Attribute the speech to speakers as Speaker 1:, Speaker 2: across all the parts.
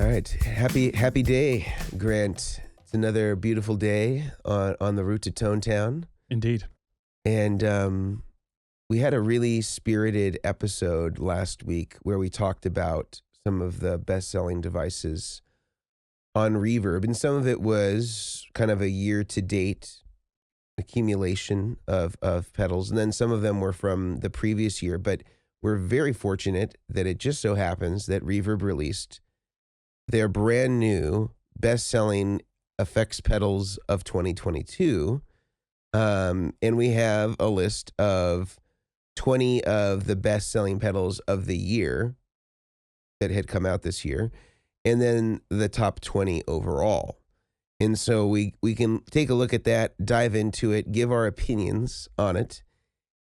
Speaker 1: right. Happy day, Grant. It's another beautiful day on the route to Tone Town.
Speaker 2: Indeed.
Speaker 1: And we had a really spirited episode last week where we talked about some of the best-selling devices on Reverb, and some of it was kind of a year-to-date accumulation of pedals, and then some of them were from the previous year. But we're very fortunate that it just so happens that Reverb released their brand new best-selling effects pedals of 2022. And we have a list of 20 of the best-selling pedals of the year that had come out this year, and then the top 20 overall. And so we can take a look at that, dive into it, give our opinions on it.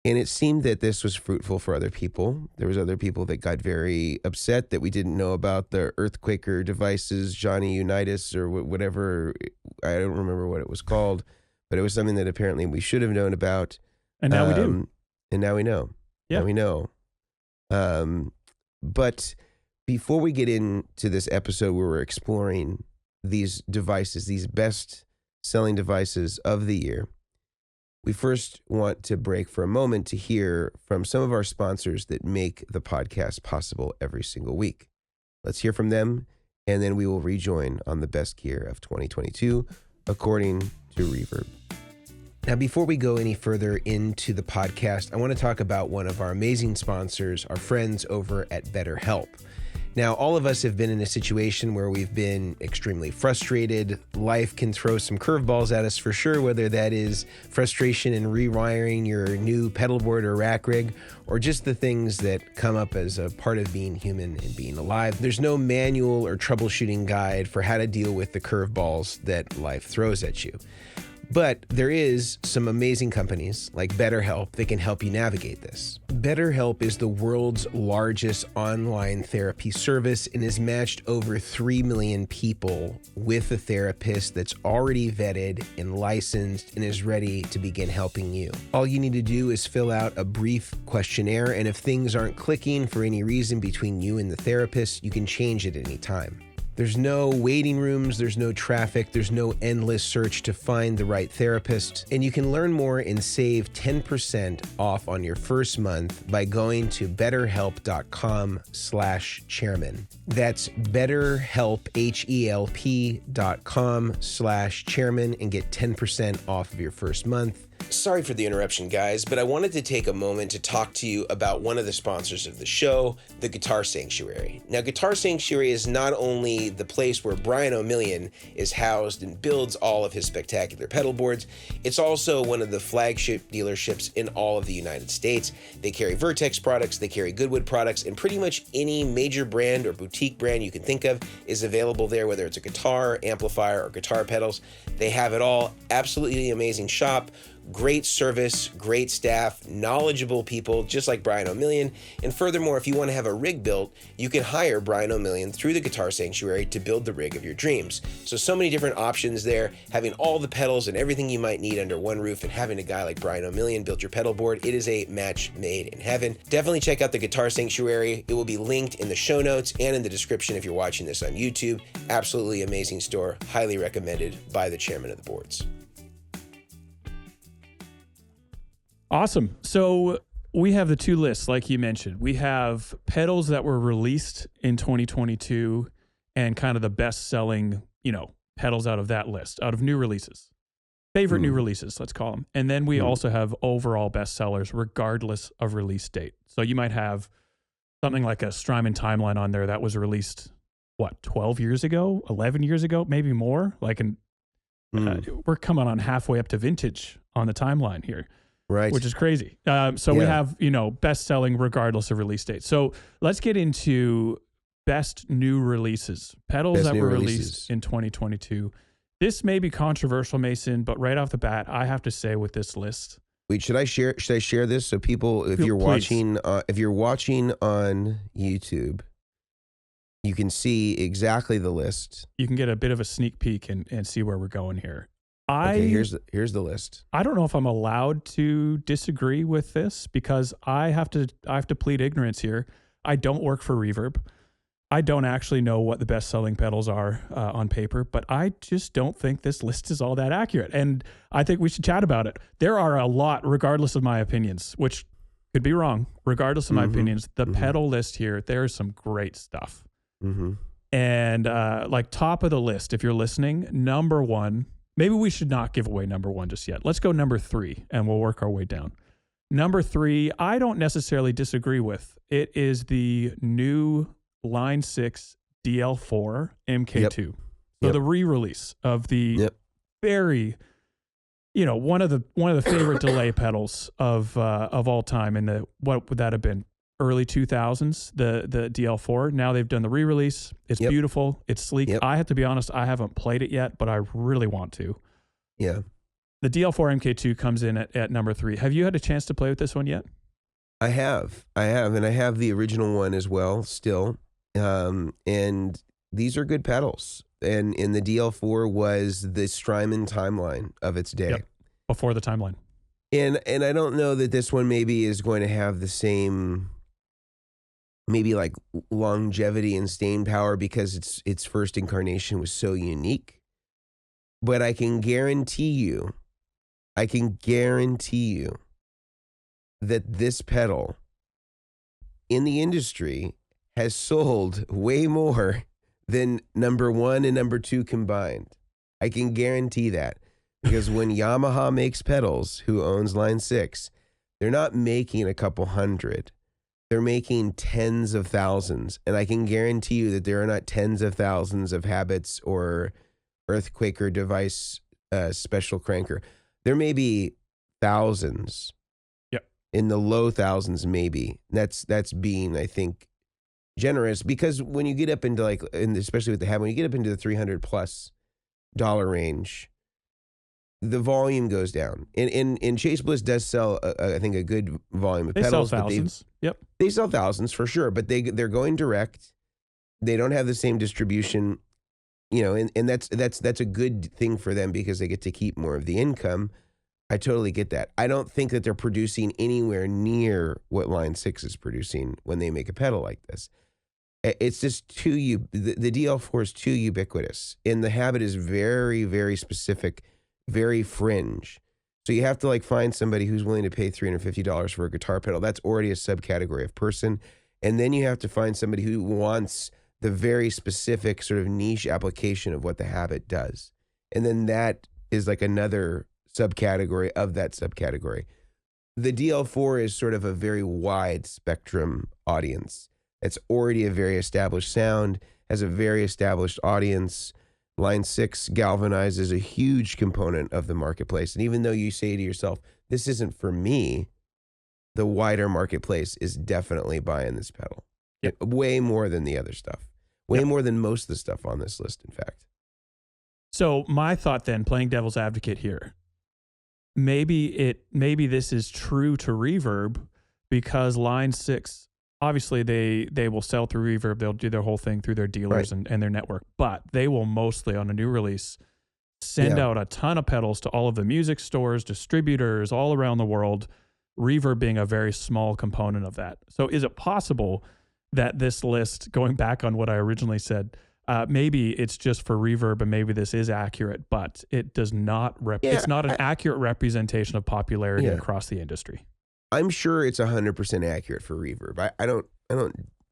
Speaker 1: And it seemed that this was fruitful for other people. There was other people that got very upset that we didn't know about the Earthquaker devices, Johnny Unitas, or whatever. I don't remember what it was called, but it was something that apparently we should have known about.
Speaker 2: And now we do.
Speaker 1: And now we know.
Speaker 2: Yeah.
Speaker 1: Now we know. But before we get into this episode where we're exploring these devices, these best-selling devices of the year, we first want to break for a moment to hear from some of our sponsors that make the podcast possible every single week. Let's hear from them, and then we will rejoin on the best gear of 2022, according to Reverb. Now, before we go any further into the podcast, I want to talk about one of our amazing sponsors, our friends over at BetterHelp. Now, all of us have been in a situation where we've been extremely frustrated. Life can throw some curveballs at us for sure, whether that is frustration in rewiring your new pedalboard or rack rig, or just the things that come up as a part of being human and being alive. There's no manual or troubleshooting guide for how to deal with the curveballs that life throws at you. But there is some amazing companies like BetterHelp that can help you navigate this. BetterHelp is the world's largest online therapy service and has matched over 3 million people with a therapist that's already vetted and licensed and is ready to begin helping you. All you need to do is fill out a brief questionnaire, and if things aren't clicking for any reason between you and the therapist, you can change it at any time. There's no waiting rooms, there's no traffic, there's no endless search to find the right therapist, and you can learn more and save 10% off on your first month by going to betterhelp.com/chairman. That's betterhelp, HELP.com/chairman, and get 10% off of your first month. Sorry for the interruption, guys, but I wanted to take a moment to talk to you about one of the sponsors of the show, the Guitar Sanctuary. Now, Guitar Sanctuary is not only the place where Brian Omilion is housed and builds all of his spectacular pedal boards, it's also one of the flagship dealerships in all of the United States. They carry Vertex products, they carry Goodwood products, and pretty much any major brand or boutique brand you can think of is available there, whether it's a guitar, amplifier, or guitar pedals. They have it all. Absolutely amazing shop. Great service, great staff, knowledgeable people, just like Brian Omilion. And furthermore, if you want to have a rig built, you can hire Brian Omilion through the Guitar Sanctuary to build the rig of your dreams. So many different options there, having all the pedals and everything you might need under one roof, and having a guy like Brian Omilion build your pedal board. It is a match made in heaven. Definitely check out the Guitar Sanctuary. It will be linked in the show notes and in the description if you're watching this on YouTube. Absolutely amazing store, highly recommended by the chairman of the boards.
Speaker 2: Awesome. So we have the two lists, like you mentioned. We have pedals that were released in 2022 and kind of the best-selling, pedals out of that list, out of new releases. Favorite new releases, let's call them. And then we also have overall bestsellers regardless of release date. So you might have something like a Strymon Timeline on there that was released, 12 years ago, 11 years ago, maybe more? We're coming on halfway up to vintage on the timeline here.
Speaker 1: Right.
Speaker 2: Which is crazy. We have, best-selling regardless of release date. So let's get into best new releases, pedals that were released in 2022. This may be controversial, Mason, but right off the bat, I have to say with this list.
Speaker 1: Wait, should I share this so people, if you're watching on YouTube, you can see exactly the list.
Speaker 2: You can get a bit of a sneak peek and see where we're going here.
Speaker 1: Okay, here's the list.
Speaker 2: I don't know if I'm allowed to disagree with this because I have to plead ignorance here. I don't work for Reverb. I don't actually know what the best-selling pedals are on paper, but I just don't think this list is all that accurate. And I think we should chat about it. There are a lot, regardless of my opinions, which could be wrong. Regardless of my opinions, the pedal list here, there's some great stuff. And like top of the list, if you're listening, number one, maybe we should not give away number one just yet. Let's go number 3, and we'll work our way down. Number 3, I don't necessarily disagree with. It is the new Line 6 DL4 MK2. So the re-release of the very, one of the favorite delay pedals of all time in the, what would that have been? Early 2000s, the DL4. Now they've done the re-release. It's beautiful. It's sleek. I have to be honest, I haven't played it yet, but I really want to.
Speaker 1: Yeah.
Speaker 2: The DL4 MK2 comes in at number 3. Have you had a chance to play with this one yet?
Speaker 1: I have, and I have the original one as well still. And these are good pedals. And the DL4 was the Strymon timeline of its day.
Speaker 2: Before the timeline.
Speaker 1: And I don't know that this one maybe is going to have the same, maybe like longevity and staying power because its first incarnation was so unique. But I can guarantee you that this pedal in the industry has sold way more than number 1 and number 2 combined. I can guarantee that. Because when Yamaha makes pedals, who owns Line 6, they're not making a couple hundred. They're making tens of thousands. And I can guarantee you that there are not tens of thousands of Habits or Earthquaker device special cranker. There may be thousands. In the low thousands, maybe. That's being, I think, generous, because when you get up into especially with the Habit, when you get up into the $300+ range, the volume goes down. And Chase Bliss does sell, I think, a good volume of pedals.
Speaker 2: They sell thousands.
Speaker 1: They sell thousands for sure, but they're going direct. They don't have the same distribution, and that's a good thing for them because they get to keep more of the income. I totally get that. I don't think that they're producing anywhere near what Line 6 is producing when they make a pedal like this. It's just the DL4 is too ubiquitous, and the Habit is very, very specific, very fringe. So you have to find somebody who's willing to pay $350 for a guitar pedal. That's already a subcategory of person. And then you have to find somebody who wants the very specific sort of niche application of what the Habit does. And then that is another subcategory of that subcategory. The DL4 is sort of a very wide spectrum audience. It's already a very established sound, has a very established audience. Line 6 galvanizes a huge component of the marketplace. And even though you say to yourself, this isn't for me, the wider marketplace is definitely buying this pedal. Way more than the other stuff. Way more than most of the stuff on this list, in fact.
Speaker 2: So my thought then, playing devil's advocate here, maybe this is true to Reverb because Line 6, obviously they will sell through Reverb. They'll do their whole thing through their dealers and their network, but they will mostly on a new release send out a ton of pedals to all of the music stores, distributors all around the world, Reverb being a very small component of that. So is it possible that this list, going back on what I originally said, maybe it's just for Reverb and maybe this is accurate, but it does not, it's not an accurate representation of popularity across the industry.
Speaker 1: I'm sure it's 100% accurate for Reverb. I don't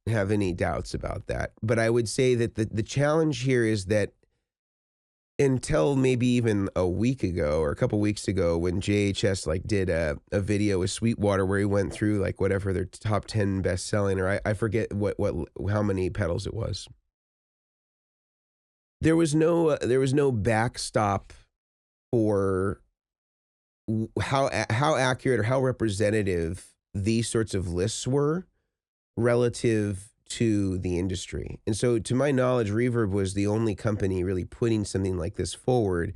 Speaker 1: have any doubts about that. But I would say that the challenge here is that until maybe even a week ago or a couple weeks ago, when JHS did a video with Sweetwater where he went through whatever their top 10 best selling, or I forget how many pedals it was. There was no backstop for how accurate or how representative these sorts of lists were relative to the industry. And so to my knowledge, Reverb was the only company really putting something like this forward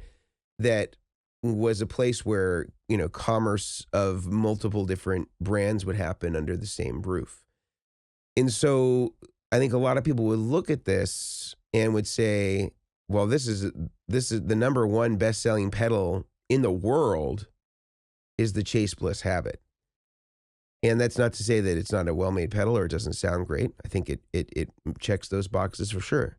Speaker 1: that was a place where, commerce of multiple different brands would happen under the same roof. And so I think a lot of people would look at this and would say, well, this is the number one best-selling pedal in the world is the Chase Bliss Habit. And that's not to say that it's not a well-made pedal or it doesn't sound great. I think it checks those boxes for sure.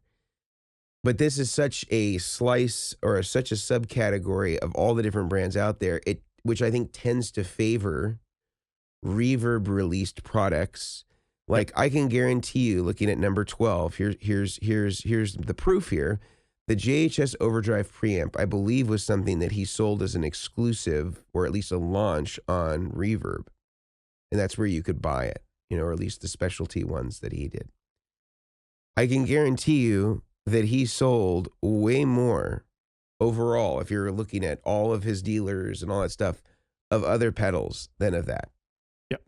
Speaker 1: But this is such a slice or such a subcategory of all the different brands out there, which I think tends to favor Reverb released products. Like I can guarantee you, looking at number 12, here's the proof here. The JHS Overdrive preamp, I believe, was something that he sold as an exclusive or at least a launch on Reverb. And that's where you could buy it, or at least the specialty ones that he did. I can guarantee you that he sold way more overall, if you're looking at all of his dealers and all that stuff, of other pedals than of that.
Speaker 2: Yep.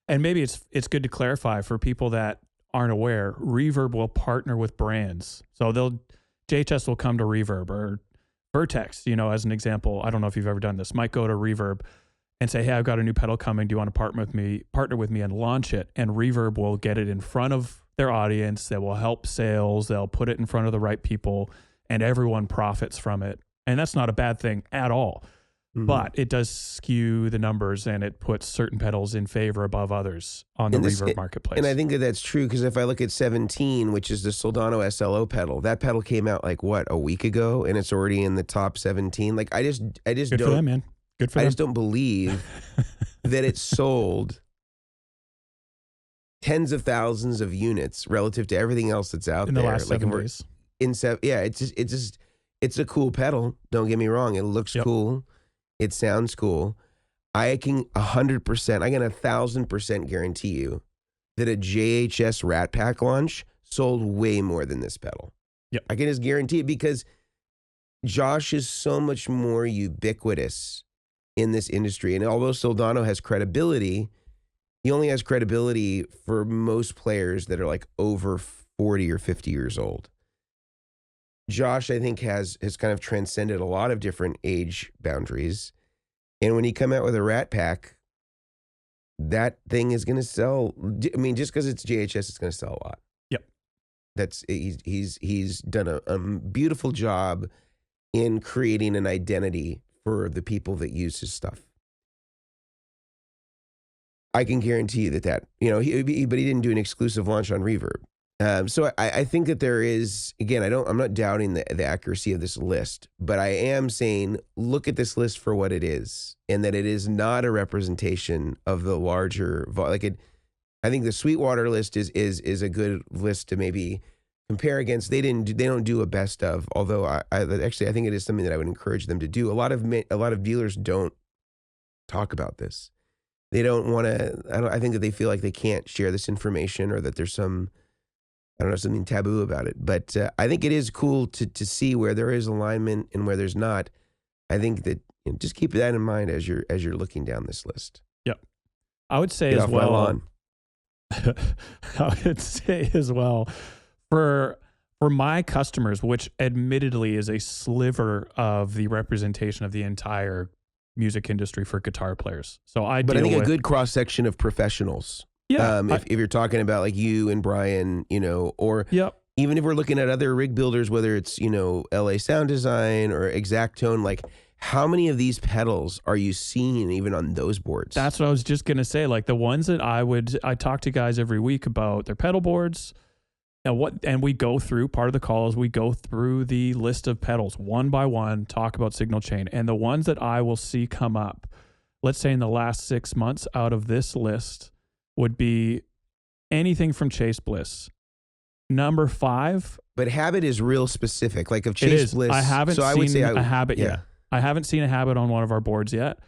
Speaker 2: And maybe it's good to clarify for people that aren't aware, Reverb will partner with brands. So JHS will come to Reverb, or Vertex, as an example. I don't know if you've ever done this. Might go to Reverb and say, hey, I've got a new pedal coming. Do you want to partner with me and launch it? And Reverb will get it in front of their audience. That will help sales. They'll put it in front of the right people, and everyone profits from it. And that's not a bad thing at all. Mm-hmm. But it does skew the numbers, and it puts certain pedals in favor above others on the Reverb marketplace.
Speaker 1: And I think that's true, because if I look at 17, which is the Soldano SLO pedal, that pedal came out a week ago, and it's already in the top 17. Like I just
Speaker 2: Good
Speaker 1: don't.
Speaker 2: For them, man. Good for them.
Speaker 1: I just don't believe that it sold tens of thousands of units relative to everything else that's out
Speaker 2: in
Speaker 1: there.
Speaker 2: The last 7 days.
Speaker 1: It's a cool pedal. Don't get me wrong. It looks cool. It sounds cool. I can 100%, I can 1,000% guarantee you that a JHS Rat Pack launch sold way more than this pedal.
Speaker 2: Yep.
Speaker 1: I can just guarantee it, because Josh is so much more ubiquitous in this industry. And although Soldano has credibility, he only has credibility for most players that are like over 40 or 50 years old. Josh, I think, has kind of transcended a lot of different age boundaries. And when he come out with a Rat Pack, that thing is going to sell. I mean, just because it's JHS, it's going to sell a lot.
Speaker 2: Yep.
Speaker 1: He's done a beautiful job in creating an identity for the people that use his stuff. I can guarantee you that but he didn't do an exclusive launch on Reverb. So I think that there is, again, I'm not doubting the accuracy of this list, but I am saying, look at this list for what it is, and that it is not a representation of the larger, I think the Sweetwater list is a good list to maybe compare against. They don't do a best of, although I think it is something that I would encourage them to do. A lot of dealers don't talk about this. They don't want to, I think that they feel like they can't share this information, or that there's something taboo about it. But I think it is cool to see where there is alignment and where there's not. I think that just keep that in mind as you're looking down this list.
Speaker 2: Yep. I would say as well. I would say as well, for my customers, which admittedly is a sliver of the representation of the entire music industry for guitar players. I think
Speaker 1: a good cross section of professionals.
Speaker 2: Yeah.
Speaker 1: If you're talking about like you and Brian, or even if we're looking at other rig builders, whether it's, LA Sound Design or Exactone, like how many of these pedals are you seeing even on those boards?
Speaker 2: That's what I was just going to say. Like the ones that I talk to guys every week about their pedal boards, and we go through, part of the call is we go through the list of pedals one by one, talk about signal chain, and the ones that I will see come up, let's say in the last 6 months out of this list, would be anything from Chase Bliss. Number 5.
Speaker 1: But Habit is real specific. Like of Chase Bliss.
Speaker 2: I haven't seen a Habit yet. I haven't seen a Habit on one of our boards yet.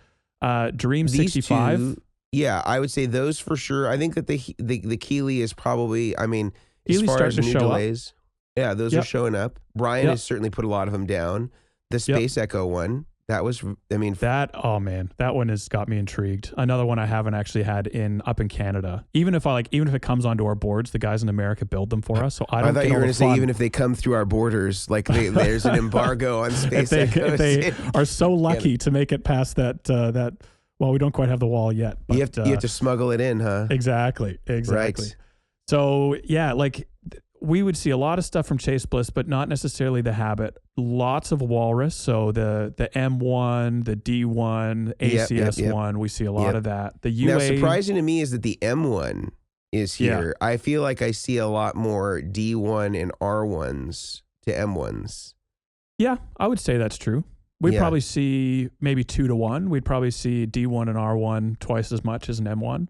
Speaker 2: Dream 65.
Speaker 1: Two, I would say those for sure. I think that the Keeley is probably, as far as new delays. Those are showing up. Brian has certainly put a lot of them down. The Space Echo one. That was,
Speaker 2: that one has got me intrigued. Another one I haven't actually had up in Canada. Even if it comes onto our boards, the guys in America build them for us. So I thought you were going to say
Speaker 1: even if they come through our borders, like there's an embargo on Space Echoes.
Speaker 2: If they are so lucky to make it past that. Well, we don't quite have the wall yet. But,
Speaker 1: you have to smuggle it in, huh?
Speaker 2: Exactly.
Speaker 1: Right.
Speaker 2: So we would see a lot of stuff from Chase Bliss, but not necessarily the Habit. Lots of Walrus. So the M1, the D1, ACS1, we see a lot of that. The UA.
Speaker 1: Now, surprising to me is that the M1 is here. I feel like I see a lot more D1 and R1s to M1s.
Speaker 2: Yeah, I would say that's true. We'd probably see maybe 2 to 1. We'd probably see D1 and R1 twice as much as an M1.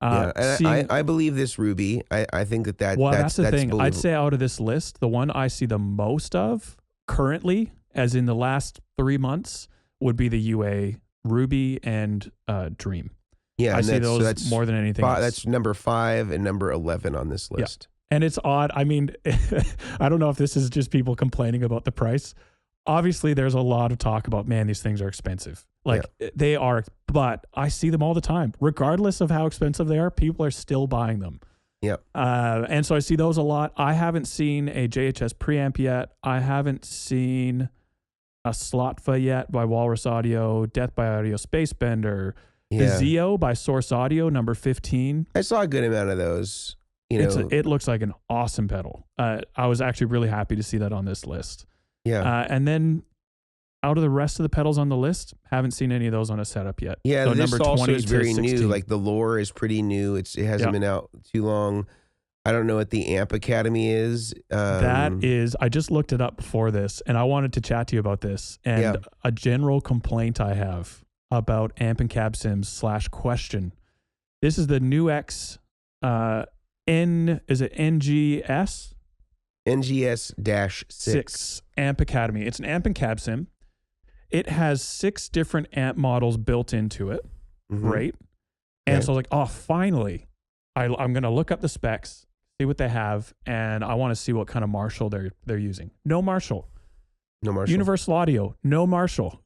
Speaker 1: I believe this Ruby. I think that's
Speaker 2: the thing.
Speaker 1: Believable.
Speaker 2: I'd say out of this list, the one I see the most of currently, as in the last 3 months, would be the UA Ruby and Dream.
Speaker 1: Yeah,
Speaker 2: I see those more than anything else.
Speaker 1: That's number 5 and number 11 on this list.
Speaker 2: Yeah. And it's odd. I mean, I don't know if this is just people complaining about the price. Obviously, there's a lot of talk about, man, these things are expensive. Like they are, but I see them all the time. Regardless of how expensive they are, people are still buying them.
Speaker 1: Yeah.
Speaker 2: And so I see those a lot. I haven't seen a JHS preamp yet. I haven't seen a Slotfa yet by Walrus Audio, Death by Audio Spacebender, the Zeo by Source Audio, number 15.
Speaker 1: I saw a good amount of those.
Speaker 2: It looks like an awesome pedal. I was actually really happy to see that on this list.
Speaker 1: Yeah.
Speaker 2: And then out of the rest of the pedals on the list, haven't seen any of those on a setup yet.
Speaker 1: Yeah,
Speaker 2: so
Speaker 1: this
Speaker 2: number
Speaker 1: also
Speaker 2: 20
Speaker 1: is very
Speaker 2: to 16.
Speaker 1: new. Like the Lore is pretty new. It hasn't been out too long. I don't know what the Amp Academy is.
Speaker 2: I just looked it up before this, and I wanted to chat to you about this. And a general complaint I have about Amp and Cab Sims / question. This is the new X is it NGS?
Speaker 1: NGS-6
Speaker 2: Amp Academy. It's an amp and cab sim. It has 6 different amp models built into it.
Speaker 1: Mm-hmm.
Speaker 2: Right. And so I was like, oh, finally, I'm going to look up the specs, see what they have, and I want to see what kind of Marshall they're using. No Marshall. Universal Audio, no Marshall.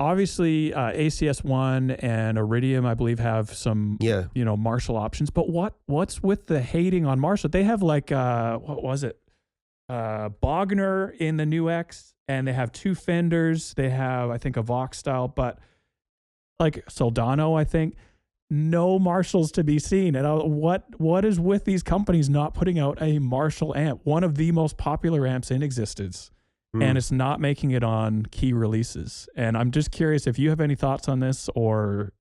Speaker 2: Obviously, ACS1 and Iridium, I believe, have some Marshall options. But what's with the hating on Marshall? They have like what was it? Bogner in the new X, and they have 2 Fenders. They have, I think, a Vox style, but like Soldano, I think. No Marshalls to be seen. And what is with these companies not putting out a Marshall amp, one of the most popular amps in existence, and it's not making it on key releases? And I'm just curious if you have any thoughts on this, or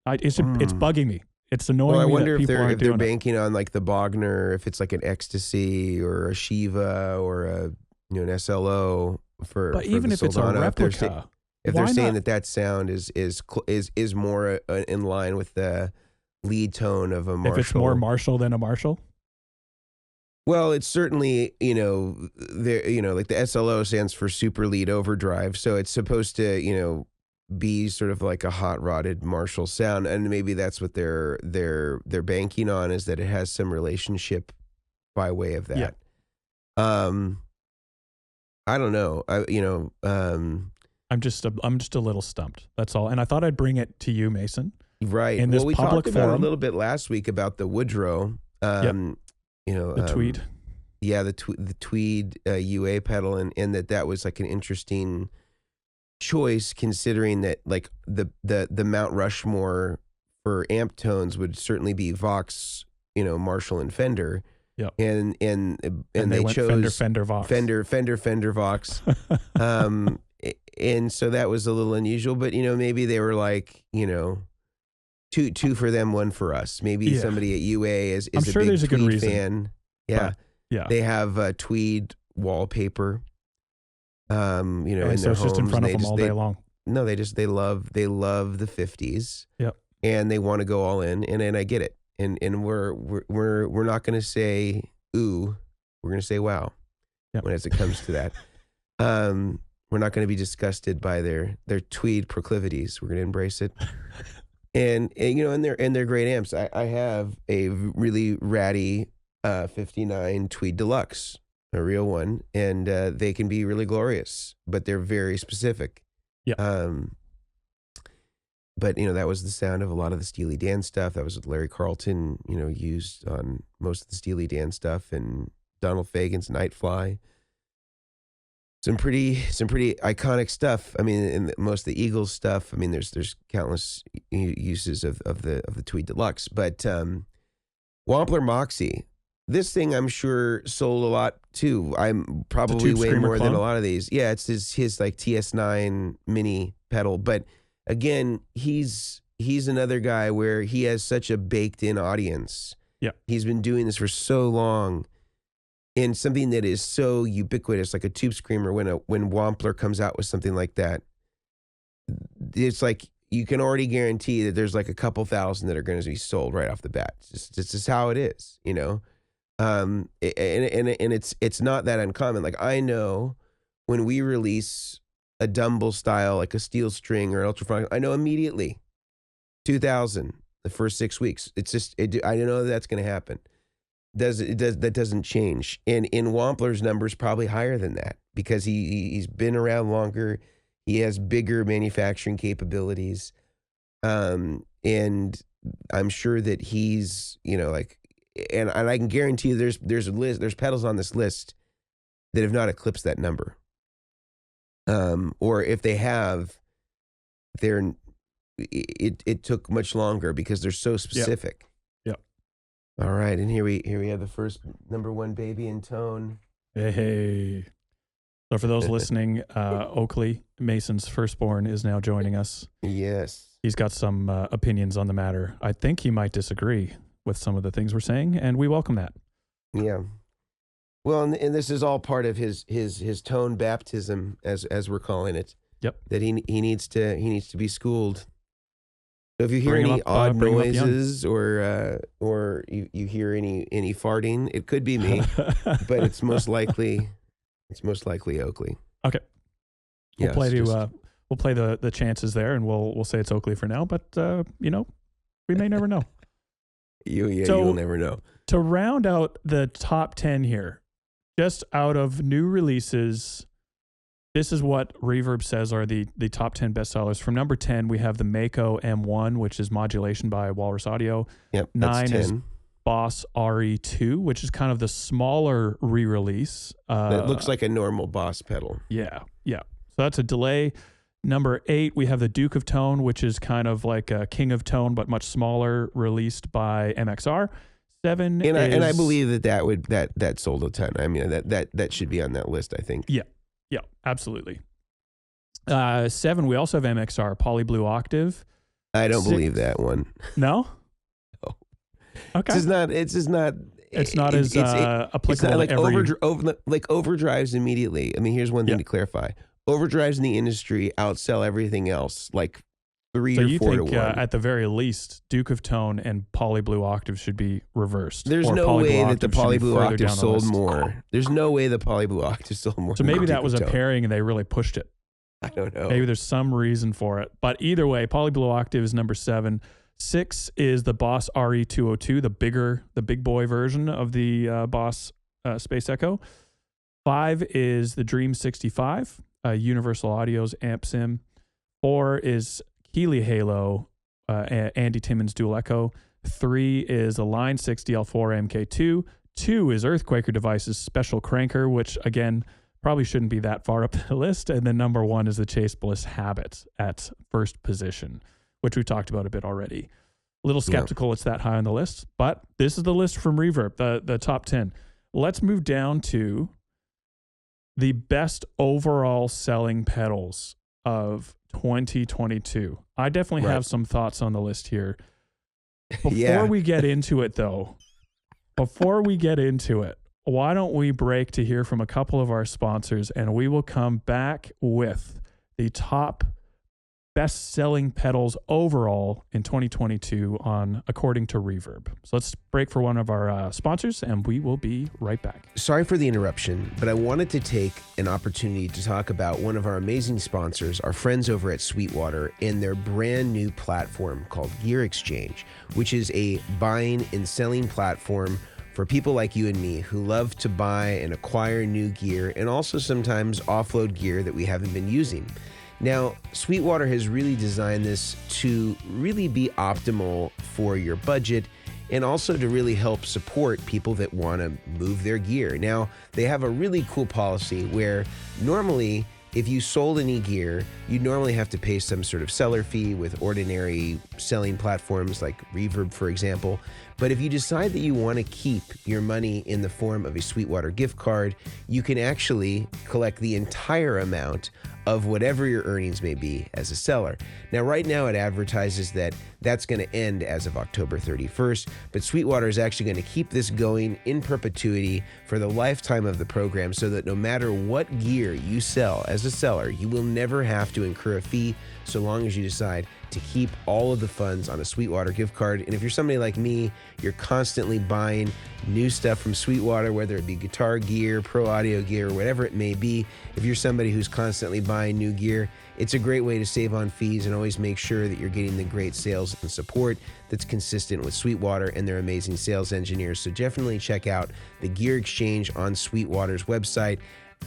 Speaker 2: it's bugging me. It's annoying.
Speaker 1: Well, I
Speaker 2: me
Speaker 1: wonder
Speaker 2: that
Speaker 1: if they're banking on like the Bogner, if it's like an Ecstasy or a Shiva or an SLO for.
Speaker 2: But even if it's a replica,
Speaker 1: if they're saying that sound is more in line with the lead tone of a Marshall.
Speaker 2: If it's more Marshall than a Marshall.
Speaker 1: Well, it's certainly, like the SLO stands for Super Lead Overdrive, so it's supposed to, be sort of like a hot rodded Marshall sound, and maybe that's what they're banking on, is that it has some relationship by way of that.
Speaker 2: Yeah.
Speaker 1: I don't know.
Speaker 2: I'm just a little stumped. That's all. And I thought I'd bring it to you, Mason.
Speaker 1: Right.
Speaker 2: In this
Speaker 1: we
Speaker 2: public
Speaker 1: talked
Speaker 2: forum.
Speaker 1: about a little bit last week about the Woodrow.
Speaker 2: The Tweed.
Speaker 1: Yeah, the Tweed UA pedal, and that was like an interesting choice, considering that like the Mount Rushmore for amp tones would certainly be Vox, Marshall and Fender.
Speaker 2: Yeah.
Speaker 1: And they
Speaker 2: went
Speaker 1: chose
Speaker 2: Fender Vox.
Speaker 1: Fender Vox. And so that was a little unusual, but maybe they were like, two for them, one for us. Maybe somebody at UA is
Speaker 2: I'm
Speaker 1: a
Speaker 2: sure
Speaker 1: big
Speaker 2: there's a good
Speaker 1: Tweed
Speaker 2: reason.
Speaker 1: fan. Yeah.
Speaker 2: Yeah.
Speaker 1: They have Tweed wallpaper. In
Speaker 2: so
Speaker 1: their
Speaker 2: it's
Speaker 1: homes,
Speaker 2: just in front of them all day long.
Speaker 1: No, they love the 50s.
Speaker 2: Yep.
Speaker 1: And they want to go all in, and I get it. And we're not going to say ooh, we're going to say wow.
Speaker 2: Yep.
Speaker 1: When as it comes to that. We're not going to be disgusted by their Tweed proclivities. We're going to embrace it. And they're great amps. I have a really ratty 59 Tweed Deluxe, a real one, and they can be really glorious, but they're very specific.
Speaker 2: Yeah.
Speaker 1: But that was the sound of a lot of the Steely Dan stuff. That was what Larry Carlton, used on most of the Steely Dan stuff, and Donald Fagen's Nightfly. Some pretty iconic stuff. I mean, in most of the Eagles stuff. I mean, there's countless uses of the Tweed Deluxe, but Wampler Moxie. this thing I'm sure sold a lot too. I'm probably way more than a lot of these. Yeah, it's his like TS9 mini pedal. But again, he's another guy where he has such a baked in audience.
Speaker 2: Yeah.
Speaker 1: He's been doing this for so long. And something that is so ubiquitous, like a Tube Screamer, when Wampler comes out with something like that, it's like you can already guarantee that there's like a couple thousand that are going to be sold right off the bat. It's just how it is, you know. And it's not that uncommon. Like I know when we release a Dumble style, like a Steel String or Ultrafonic, I know immediately 2,000 the first 6 weeks. It's just I know that's going to happen. That doesn't change. And in Wampler's numbers probably higher than that because he's been around longer. He has bigger manufacturing capabilities. And I'm sure that he's, you know, like, and I can guarantee you there's a list, there's pedals on this list that have not eclipsed that number. Or if they have, it took much longer because they're so specific.
Speaker 2: Yep.
Speaker 1: All right, and here we have the first number one baby in tone.
Speaker 2: Hey. So for those listening, Oakley, Mason's firstborn, is now joining us.
Speaker 1: Yes.
Speaker 2: He's got some opinions on the matter. I think he might disagree with some of the things we're saying, and we welcome that.
Speaker 1: Yeah. Well, and this is all part of his tone baptism, as we're calling it.
Speaker 2: Yep.
Speaker 1: That he needs to be schooled. So if you hear any odd noises or you hear any farting, it could be me, but it's most likely Oakley.
Speaker 2: Okay. We'll
Speaker 1: Yes,
Speaker 2: play the chances there, and we'll say it's Oakley for now. But you know, we may never know.
Speaker 1: You'll never know.
Speaker 2: To round out the top 10 here, just out of new releases, this is what Reverb says are the top 10 bestsellers. From number 10, we have the Mako M1, which is modulation by Walrus Audio.
Speaker 1: Yep,
Speaker 2: 9
Speaker 1: that's 10.
Speaker 2: is Boss RE2, which is kind of the smaller re-release.
Speaker 1: It looks like a normal Boss pedal.
Speaker 2: Yeah. So that's a delay. Number 8, we have the Duke of Tone, which is kind of like a King of Tone, but much smaller, released by MXR. 7
Speaker 1: and I believe that sold a ton. I mean, that should be on that list, I think.
Speaker 2: Yeah, absolutely. 7, we also have MXR, Poly Blue Octave.
Speaker 1: I don't
Speaker 2: 6,
Speaker 1: believe that one.
Speaker 2: No?
Speaker 1: No.
Speaker 2: Okay.
Speaker 1: It's not as
Speaker 2: applicable
Speaker 1: like
Speaker 2: to every...
Speaker 1: overdrives immediately. I mean, here's one thing to clarify. Overdrives in the industry outsell everything else, like 3 or 4 to 1.
Speaker 2: At the very least, Duke of Tone and Poly Blue Octave should be reversed.
Speaker 1: There's no way that the Poly Blue Octave sold more. There's no way the Poly Blue Octave sold more.
Speaker 2: So maybe that was a pairing and they really pushed it.
Speaker 1: I don't know.
Speaker 2: Maybe there's some reason for it. But either way, Poly Blue Octave is number 7. 6 is the Boss RE202, the big boy version of the Boss Space Echo. 5 is the Dream 65, Universal Audio's amp sim. 4 is Keeley Halo, Andy Timmons Dual Echo. 3 is a Line 6 DL4 MK2. 2 is Earthquaker Devices Special Cranker, which again probably shouldn't be that far up the list. And then number 1 is the Chase Bliss Habit at first position, which we talked about a bit already. A little skeptical it's that high on the list, but this is the list from Reverb, the top 10. Let's move down to the best overall selling pedals of 2022. I definitely have some thoughts on the list here. Before we get into it, though, why don't we break to hear from a couple of our sponsors, and we will come back with the top best-selling pedals overall in 2022 according to Reverb. So let's break for one of our sponsors, and we will be right back.
Speaker 1: Sorry for the interruption, but I wanted to take an opportunity to talk about one of our amazing sponsors, our friends over at Sweetwater, and their brand new platform called Gear Exchange, which is a buying and selling platform for people like you and me who love to buy and acquire new gear and also sometimes offload gear that we haven't been using. Now, Sweetwater has really designed this to really be optimal for your budget and also to really help support people that want to move their gear. Now, they have a really cool policy where normally if you sold any gear, you'd normally have to pay some sort of seller fee with ordinary selling platforms like Reverb, for example. But if you decide that you want to keep your money in the form of a Sweetwater gift card, you can actually collect the entire amount of whatever your earnings may be as a seller. Now, right now it advertises that that's going to end as of October 31st, but Sweetwater is actually going to keep this going in perpetuity for the lifetime of the program, so that no matter what gear you sell as a seller, you will never have to incur a fee so long as you decide to keep all of the funds on a Sweetwater gift card. And if you're somebody like me, you're constantly buying new stuff from Sweetwater, whether it be guitar gear, pro audio gear, whatever it may be. If you're somebody who's constantly buying new gear, it's a great way to save on fees and always make sure that you're getting the great sales and support that's consistent with Sweetwater and their amazing sales engineers. So definitely check out the Gear Exchange on Sweetwater's website.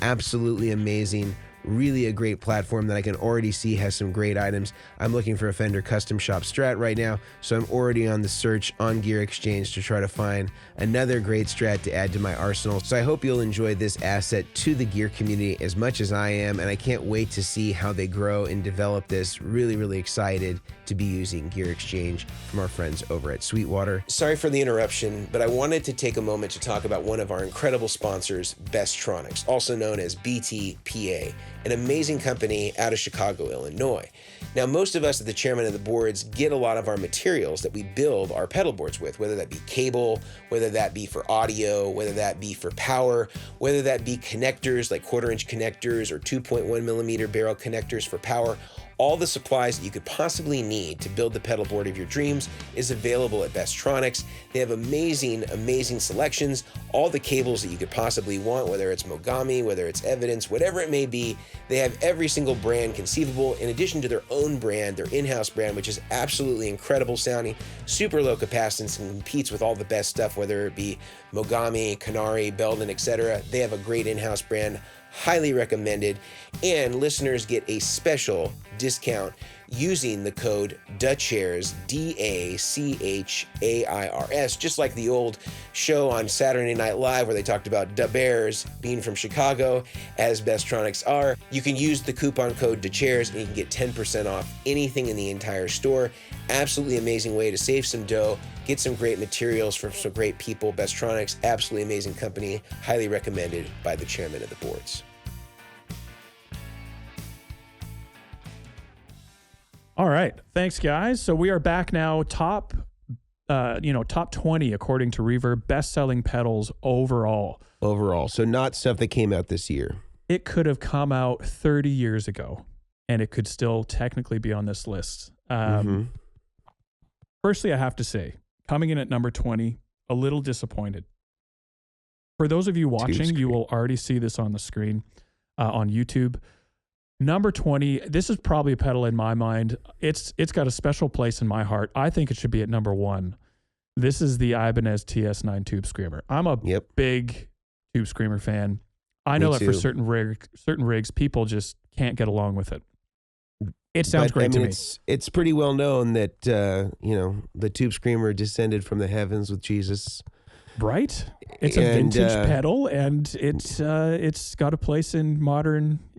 Speaker 1: Absolutely amazing. Really a great platform that I can already see has some great items. I'm looking for a Fender Custom Shop Strat right now, so I'm already on the search on Gear Exchange to try to find another great Strat to add to my arsenal. So I hope you'll enjoy this asset to the gear community as much as I am, and I can't wait to see how they grow and develop this. Really excited to be using Gear Exchange from our friends over at Sweetwater. Sorry for the interruption, but I wanted to take a moment to talk about one of our incredible sponsors, Bestronix, also known as BTPA, an amazing company out of Chicago, Illinois. Now, most of us at the Chairmen of the Boards get a lot of our materials that we build our pedal boards with, whether that be cable, whether that be for audio, whether that be for power, whether that be connectors like 1/4-inch connectors or 2.1 millimeter barrel connectors for power. All the supplies that you could possibly need to build the pedal board of your dreams is available at Bestronix. They have amazing selections, all the cables that you could possibly want, whether it's Mogami, whether it's Evidence, whatever it may be. They have every single brand conceivable, in addition to their own brand, their in-house brand, which is absolutely incredible sounding, super low capacitance, and competes with all the best stuff, whether it be Mogami, Canary, Belden, etc. They have a great in-house brand. Highly recommended, and listeners get a special discount using the code DACHAIRS, DACHAIRS, just like the old show on Saturday Night Live where they talked about Da Bears being from Chicago, as Bestronix are. You can use the coupon code DACHAIRS and you can get 10% off anything in the entire store. Absolutely amazing way to save some dough, get some great materials from some great people. Bestronix, absolutely amazing company, highly recommended by the Chairmen of the Boards.
Speaker 2: All right. Thanks, guys. So we are back now. Top 20 according to Reverb, best-selling pedals overall.
Speaker 1: So not stuff that came out this year.
Speaker 2: It could have come out 30 years ago, and it could still technically be on this list. Firstly, I have to say, coming in at number 20, a little disappointed. For those of you watching, you will already see this on the screen on YouTube. Number 20, this is probably a pedal in my mind. It's got a special place in my heart. I think it should be at number 1. This is the Ibanez TS9 Tube Screamer. I'm a big Tube Screamer fan. I know that for certain rigs, people just can't get along with it. It sounds great to me.
Speaker 1: It's pretty well known that the Tube Screamer descended from the heavens with Jesus.
Speaker 2: Right? It's a vintage pedal, and it's got a place in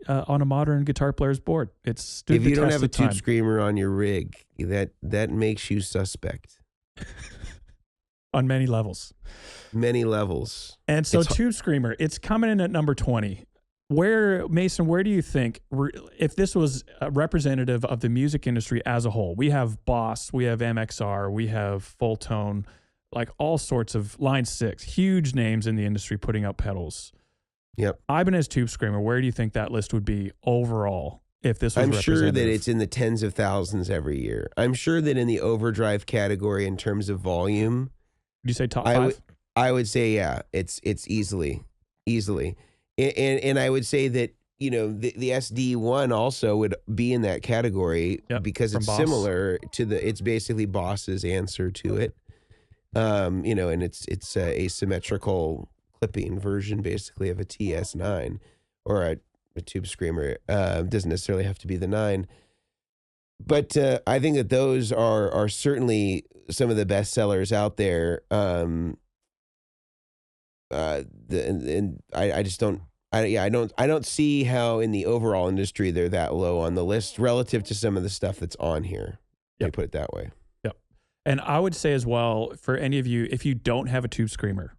Speaker 2: on a modern guitar player's board. It's stood
Speaker 1: if
Speaker 2: the
Speaker 1: you don't
Speaker 2: test
Speaker 1: have a
Speaker 2: of time.
Speaker 1: Tube Screamer on your rig, that makes you suspect.
Speaker 2: On many levels.
Speaker 1: Many levels.
Speaker 2: And so Tube Screamer, it's coming in at number 20. Mason, where do you think, if this was representative of the music industry as a whole, we have Boss, we have MXR, we have Full Tone, like all sorts of Line 6, huge names in the industry putting out pedals.
Speaker 1: Yep.
Speaker 2: Ibanez Tube Screamer, where do you think that list would be overall if this was
Speaker 1: I'm
Speaker 2: representative?
Speaker 1: sure that it's in the tens of thousands every year. I'm sure that in the overdrive category in terms of volume.
Speaker 2: Would you say top 5?
Speaker 1: I would say, yeah, it's easily. And I would say that, the SD1 also would be in that category because it's similar to it's basically Boss's answer to it. And it's a asymmetrical clipping version basically of a TS9 or a Tube Screamer. Doesn't necessarily have to be the 9. But I think that those are certainly some of the best sellers out there. I don't see how in the overall industry they're that low on the list relative to some of the stuff that's on here. Let me put it that way.
Speaker 2: And I would say as well, for any of you, if you don't have a tube screamer,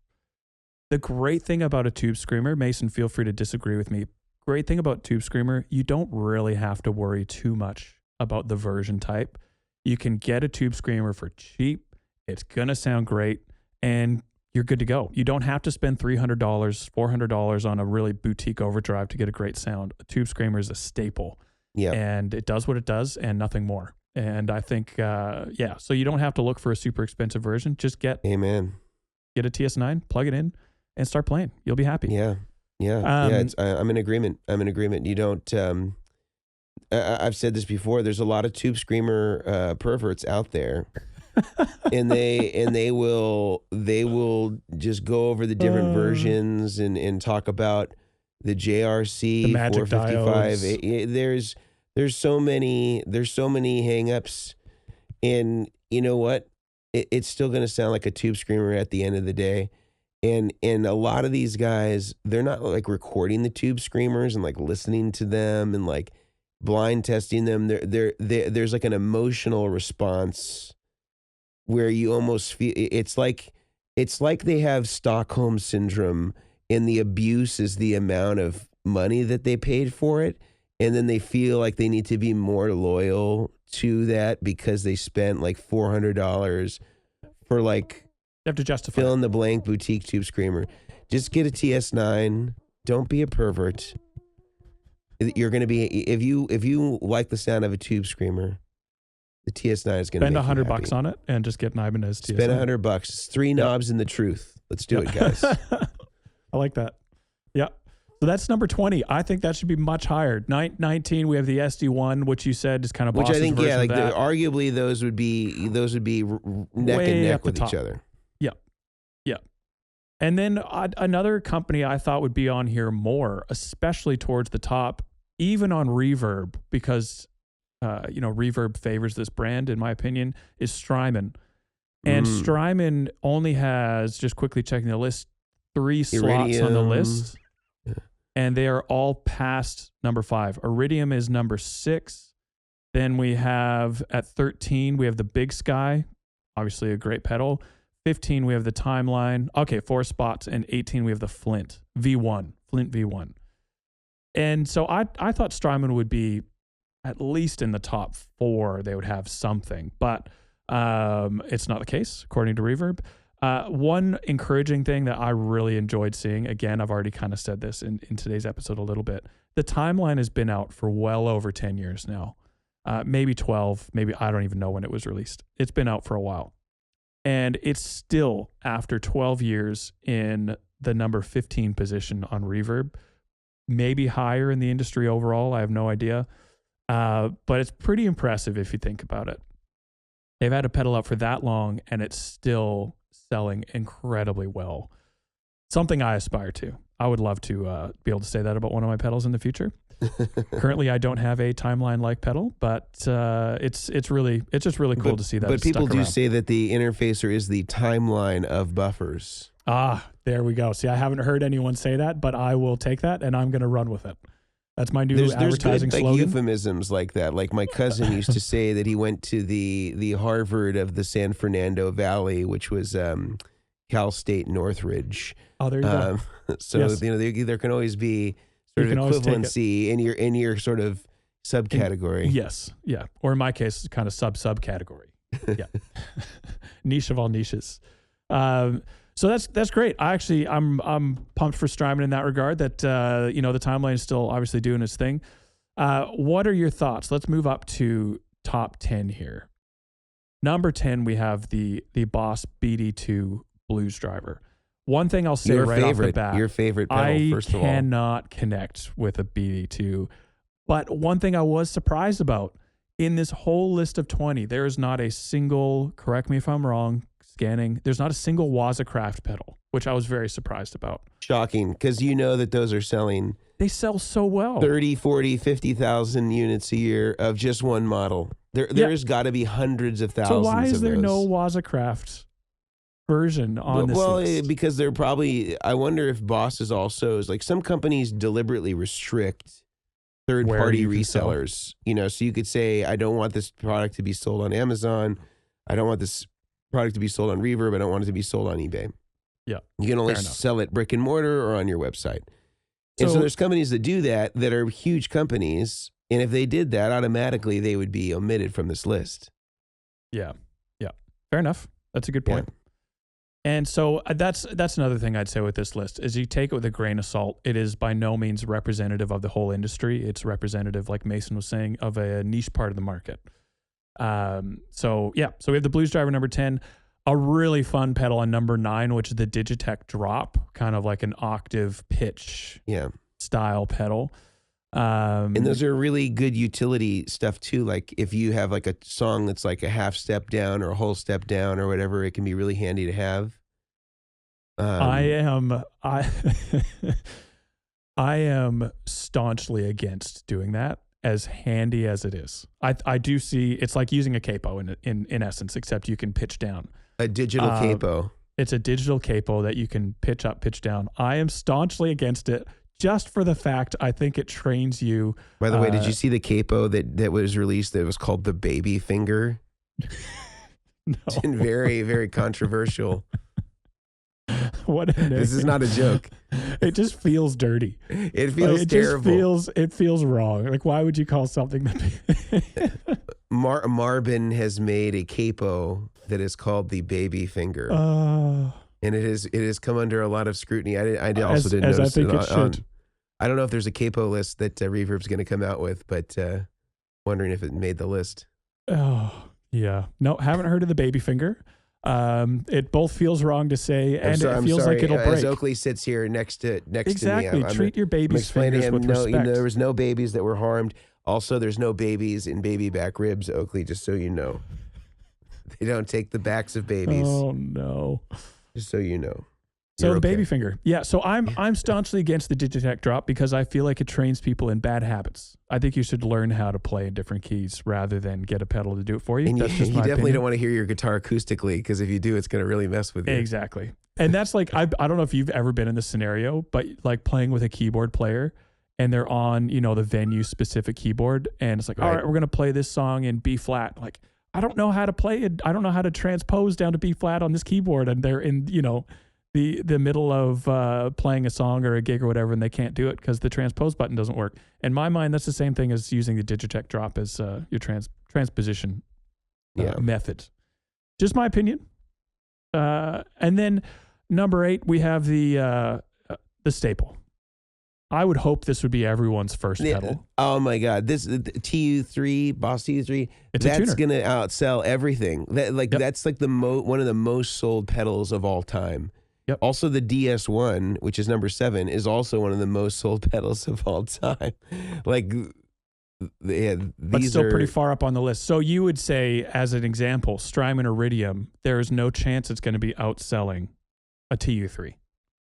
Speaker 2: the great thing about a tube screamer, Mason, feel free to disagree with me. Great thing about tube screamer, you don't really have to worry too much about the version type. You can get a tube screamer for cheap. It's going to sound great and you're good to go. You don't have to spend $300, $400 on a really boutique overdrive to get a great sound. A tube screamer is a staple.
Speaker 1: Yeah.
Speaker 2: And it does what it does and nothing more. And I think, so you don't have to look for a super expensive version. Just get a TS9, plug it in, and start playing. You'll be happy.
Speaker 1: Yeah. I'm in agreement. You don't. I've said this before. There's a lot of tube screamer perverts out there, and they will just go over the different versions and talk about the JRC,
Speaker 2: the magic
Speaker 1: 455. There's so many hangups, and you know what? It's still going to sound like a tube screamer at the end of the day. And a lot of these guys, they're not like recording the tube screamers and like listening to them and like blind testing them. There's like an emotional response where you almost feel it's like they have Stockholm syndrome, and the abuse is the amount of money that they paid for it, and then they feel like they need to be more loyal to that because they spent like $400 for like.
Speaker 2: You have to justify
Speaker 1: fill in the blank boutique tube screamer. Just get a TS9. Don't be a pervert. You're going to be if you like the sound of a tube screamer, the TS9 is going to
Speaker 2: spend $100 on it and just get an Ibanez TS9.
Speaker 1: Spend $100. It's 3 knobs and the truth. Let's do it, guys.
Speaker 2: I like that. Yeah. So that's number 20. I think that should be much higher. 19, we have the SD1, which you said is kind of Boss's version of that.
Speaker 1: Arguably those would be neck and neck with each other.
Speaker 2: Yeah. And then another company I thought would be on here more, especially towards the top, even on Reverb, because Reverb favors this brand, in my opinion, is Strymon. And Strymon only has, just quickly checking the list, 3 slots on the list. And they are all past number 5. Iridium is number 6. Then we have at 13, we have the Big Sky, obviously a great pedal. 15, we have the Timeline. Okay, 4 spots. And 18, we have the Flint V1. And so I thought Strymon would be at least in the top 4. They would have something, but it's not the case, according to Reverb. One encouraging thing that I really enjoyed seeing, again, I've already kind of said this in today's episode a little bit. The Timeline has been out for well over 10 years now. Maybe 12, maybe I don't even know when it was released. It's been out for a while. And it's still, after 12 years, in the number 15 position on Reverb. Maybe higher in the industry overall. I have no idea. But it's pretty impressive if you think about it. They've had a pedal out for that long, and it's still selling incredibly well. Something I aspire to. I would love to be able to say that about one of my pedals in the future. Currently, I don't have a Timeline-like pedal, but it's just really cool to see that.
Speaker 1: But people do say that the interfacer is the Timeline of buffers.
Speaker 2: Ah, there we go. See, I haven't heard anyone say that, but I will take that and I'm going to run with it. That's my new advertising
Speaker 1: good,
Speaker 2: slogan.
Speaker 1: Euphemisms like that. Like my cousin used to say that he went to the Harvard of the San Fernando Valley, which was Cal State Northridge.
Speaker 2: Oh, there you go.
Speaker 1: So
Speaker 2: yes.
Speaker 1: There can always be sort of equivalency in your sort of subcategory.
Speaker 2: Yes, yeah. Or in my case, kind of subcategory. Yeah, niche of all niches. So that's great. I'm pumped for Strymon in that regard. That the Timeline is still obviously doing its thing. What are your thoughts? Let's move up to top 10 here. Number 10, we have the Boss BD2 Blues Driver. One thing I'll say off the bat,
Speaker 1: your favorite pedal, first of all.
Speaker 2: I cannot connect with a BD2. But one thing I was surprised about, in this whole list of 20, there is not a single, correct me if I'm wrong, scanning, there's not a single Wazacraft pedal, which I was very surprised about.
Speaker 1: Shocking, because you know that those are selling.
Speaker 2: They sell so well.
Speaker 1: 30, 40, 50,000 units a year of just one model. There's got to be hundreds of thousands of those.
Speaker 2: So why is there no Wazacraft version on this list?
Speaker 1: Because they're probably, I wonder if Boss is also, like some companies deliberately restrict third-party resellers. So you could say, I don't want this product to be sold on Amazon. I don't want this product to be sold on Reverb. I don't want it to be sold on eBay.
Speaker 2: Yeah.
Speaker 1: You can only sell it brick and mortar or on your website. And so there's companies that do that are huge companies. And if they did that, automatically they would be omitted from this list.
Speaker 2: Yeah. Yeah. Fair enough. That's a good point. Yeah. And so that's another thing I'd say with this list is you take it with a grain of salt. It is by no means representative of the whole industry. It's representative, like Mason was saying, of a niche part of the market. So we have the Blues Driver number 10, a really fun pedal on number 9, which is the Digitech Drop, kind of like an octave pitch style pedal.
Speaker 1: And those are really good utility stuff too. Like if you have like a song that's like a half step down or a whole step down or whatever, it can be really handy to have.
Speaker 2: I am staunchly against doing that, as handy as it is. I do see it's like using a capo in essence, except you can pitch down.
Speaker 1: A digital capo.
Speaker 2: It's a digital capo that you can pitch up, pitch down. I am staunchly against it. Just for the fact, I think it trains you.
Speaker 1: By the way, did you see the capo that was released that was called the Baby Finger?
Speaker 2: No.
Speaker 1: It's been very, very controversial.
Speaker 2: This
Speaker 1: is not a joke.
Speaker 2: It just feels dirty.
Speaker 1: It feels terrible.
Speaker 2: It feels wrong. Like, why would you call something that?
Speaker 1: Marvin has made a capo that is called the Baby Finger. And it has come under a lot of scrutiny. I also didn't notice.
Speaker 2: I think it should.
Speaker 1: I don't know if there's a capo list that Reverb's going to come out with, but wondering if it made the list.
Speaker 2: Oh, yeah. No, haven't heard of the Baby Finger. It both feels wrong to say, and it feels like it'll break.
Speaker 1: As Oakley sits here next to me.
Speaker 2: Exactly. Treat your baby's fingers with respect.
Speaker 1: There was no babies that were harmed. Also, there's no babies in baby back ribs, Oakley, just so you know. They don't take the backs of babies.
Speaker 2: Oh, no.
Speaker 1: Just so you know.
Speaker 2: So the Baby Finger. Yeah, so I'm staunchly against the Digitech Drop because I feel like it trains people in bad habits. I think you should learn how to play in different keys rather than get a pedal to do it for you.
Speaker 1: And
Speaker 2: that's
Speaker 1: you definitely don't want to hear your guitar acoustically, because if you do, it's going to really mess with you.
Speaker 2: Exactly. And that's like, I don't know if you've ever been in this scenario, but like playing with a keyboard player and they're on, the venue specific keyboard, and it's like, all right, we're going to play this song in B flat. Like, I don't know how to play it. I don't know how to transpose down to B flat on this keyboard. And they're in, the middle of playing a song or a gig or whatever, and they can't do it because the transpose button doesn't work. In my mind, that's the same thing as using the Digitech Drop as your transposition method. Just my opinion. And then number 8, we have the staple. I would hope this would be everyone's first pedal.
Speaker 1: Oh my God! This TU3, Boss TU3, that's going to outsell everything. That's like one of the most sold pedals of all time.
Speaker 2: Yep.
Speaker 1: Also, the DS1, which is number 7, is also one of the most sold pedals of all time. Like,
Speaker 2: but still pretty far up on the list. So you would say, as an example, Strymon Iridium, there is no chance it's going to be outselling a TU3.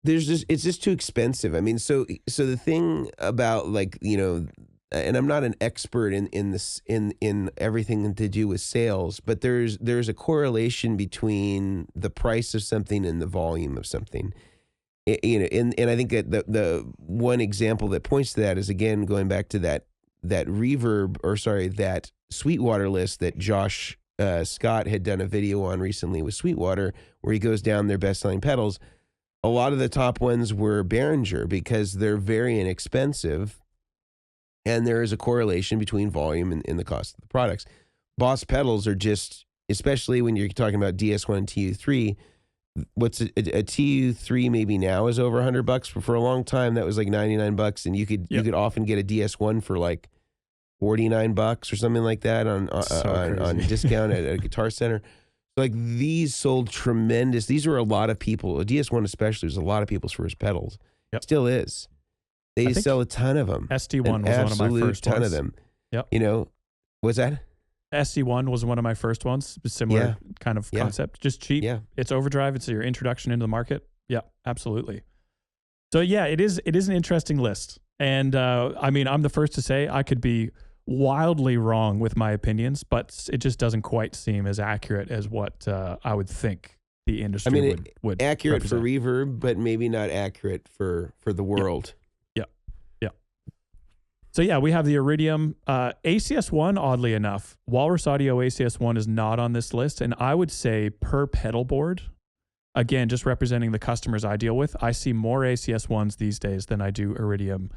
Speaker 1: It's just too expensive. I mean, so the thing about and I'm not an expert in this in everything to do with sales, but there's a correlation between the price of something and the volume of something. And I think that the one example that points to that is, again, going back to that that Sweetwater list that Josh Scott had done a video on recently with Sweetwater, where he goes down their best-selling pedals. A lot of the top ones were Behringer because they're very inexpensive, and there is a correlation between volume and the cost of the products. Boss pedals are just, especially when you're talking about DS1 and TU3, what's a TU3 maybe now is over $100, but for a long time that was like $99, and you could often get a DS1 for like $49 or something like that on discount at a Guitar Center. Like, these sold tremendous. These were a lot of people. A DS1 especially was a lot of people's first pedals.
Speaker 2: Yep.
Speaker 1: Still is. They sell a ton of them.
Speaker 2: SD1 was one of my first
Speaker 1: ton
Speaker 2: ones.
Speaker 1: of them.
Speaker 2: Yep.
Speaker 1: What's that?
Speaker 2: SD1 was one of my first ones. Similar kind of concept. Just cheap.
Speaker 1: Yeah.
Speaker 2: It's overdrive. It's your introduction into the market. Yeah, absolutely. So yeah, it is an interesting list. And I'm the first to say I could be wildly wrong with my opinions, but it just doesn't quite seem as accurate as what I would think the industry would
Speaker 1: accurate
Speaker 2: represent.
Speaker 1: for Reverb, but maybe not accurate for the world.
Speaker 2: Yeah. So yeah, we have the Iridium ACS1. Oddly enough, Walrus Audio ACS1 is not on this list, and I would say per pedal board, again, just representing the customers I deal with, I see more ACS1s these days than I do Iridium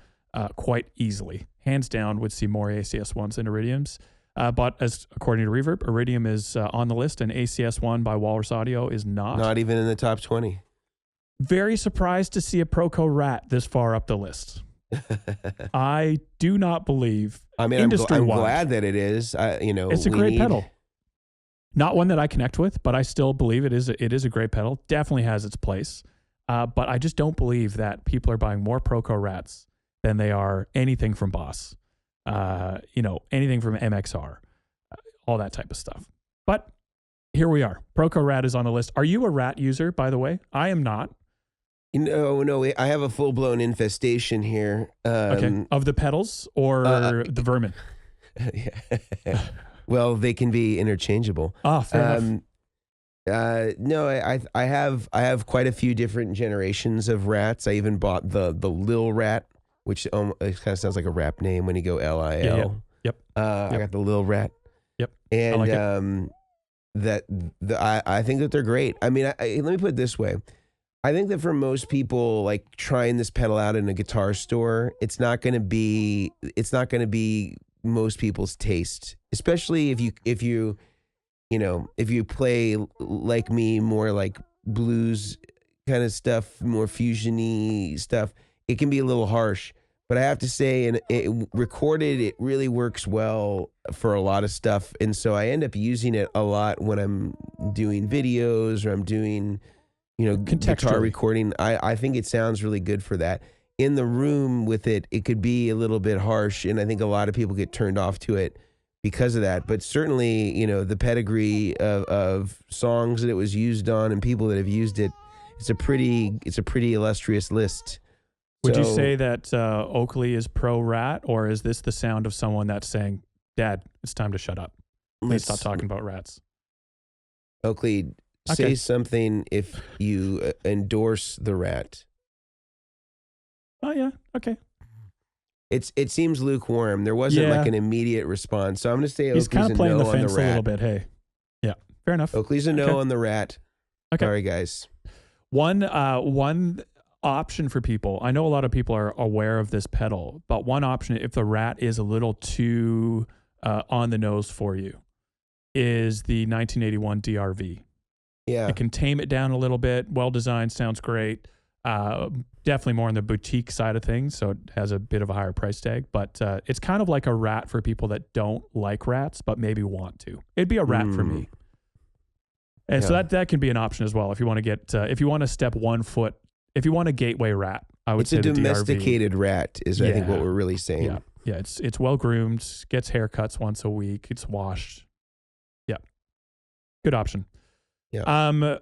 Speaker 2: quite easily. Hands down, would see more ACS1s than Iridiums. But as according to Reverb, Iridium is on the list, and ACS1 by Walrus Audio is not.
Speaker 1: Not even in the top 20.
Speaker 2: Very surprised to see a Proco Rat this far up the list. I do not believe.
Speaker 1: I mean, I'm glad that it is.
Speaker 2: It's a great pedal. Not one that I connect with, but I still believe it is a great pedal. Definitely has its place. But I just don't believe that people are buying more Proco Rats than they are anything from Boss. Anything from MXR, all that type of stuff. But here we are. Proco Rat is on the list. Are you a Rat user, by the way? I am not.
Speaker 1: No, I have a full-blown infestation here.
Speaker 2: Okay. Of the pedals or the vermin?
Speaker 1: Yeah. Well, they can be interchangeable.
Speaker 2: Fair enough.
Speaker 1: No, I have quite a few different generations of Rats. I even bought the Lil Rat, which it kind of sounds like a rap name when you go LIL.
Speaker 2: Yeah. Yep.
Speaker 1: I got the Lil Rat.
Speaker 2: Yep.
Speaker 1: And
Speaker 2: I like
Speaker 1: I think that they're great. I mean, let me put it this way. I think that for most people, like trying this pedal out in a guitar store, it's not going to be most people's taste, especially if you play like me, more like blues kind of stuff, more fusiony stuff. It can be a little harsh, but I have to say, and recorded, it really works well for a lot of stuff. And so I end up using it a lot when I'm doing videos or I'm doing, guitar recording. I think it sounds really good for that. In the room with it, it could be a little bit harsh, and I think a lot of people get turned off to it because of that. But certainly, the pedigree of songs that it was used on and people that have used it, it's a pretty illustrious list.
Speaker 2: Would you say that Oakley is pro Rat, or is this the sound of someone that's saying, "Dad, it's time to shut up. Please stop talking about rats"?
Speaker 1: Oakley, say something if you endorse the Rat.
Speaker 2: Oh yeah, okay.
Speaker 1: It seems lukewarm. There wasn't like an immediate response, so I'm going to say Oakley's
Speaker 2: he's kind of playing
Speaker 1: no
Speaker 2: the fence a little bit. Hey, yeah, fair enough.
Speaker 1: Oakley's a no on the Rat.
Speaker 2: Okay.
Speaker 1: Sorry, guys.
Speaker 2: One option for people. I know a lot of people are aware of this pedal, but one option, if the Rat is a little too on the nose for you, is the 1981 DRV.
Speaker 1: Yeah,
Speaker 2: it can tame it down a little bit. Well designed, sounds great. Definitely more on the boutique side of things, so it has a bit of a higher price tag. But it's kind of like a Rat for people that don't like Rats, but maybe want to. It'd be a Rat for me. And so that can be an option as well if you want to get if you want to step 1 foot. If you want a gateway Rat, I would say
Speaker 1: it's a
Speaker 2: the
Speaker 1: domesticated Rat is I think what we're really saying.
Speaker 2: Yeah, it's well groomed, gets haircuts once a week, it's washed. Yeah, good option.
Speaker 1: Yeah.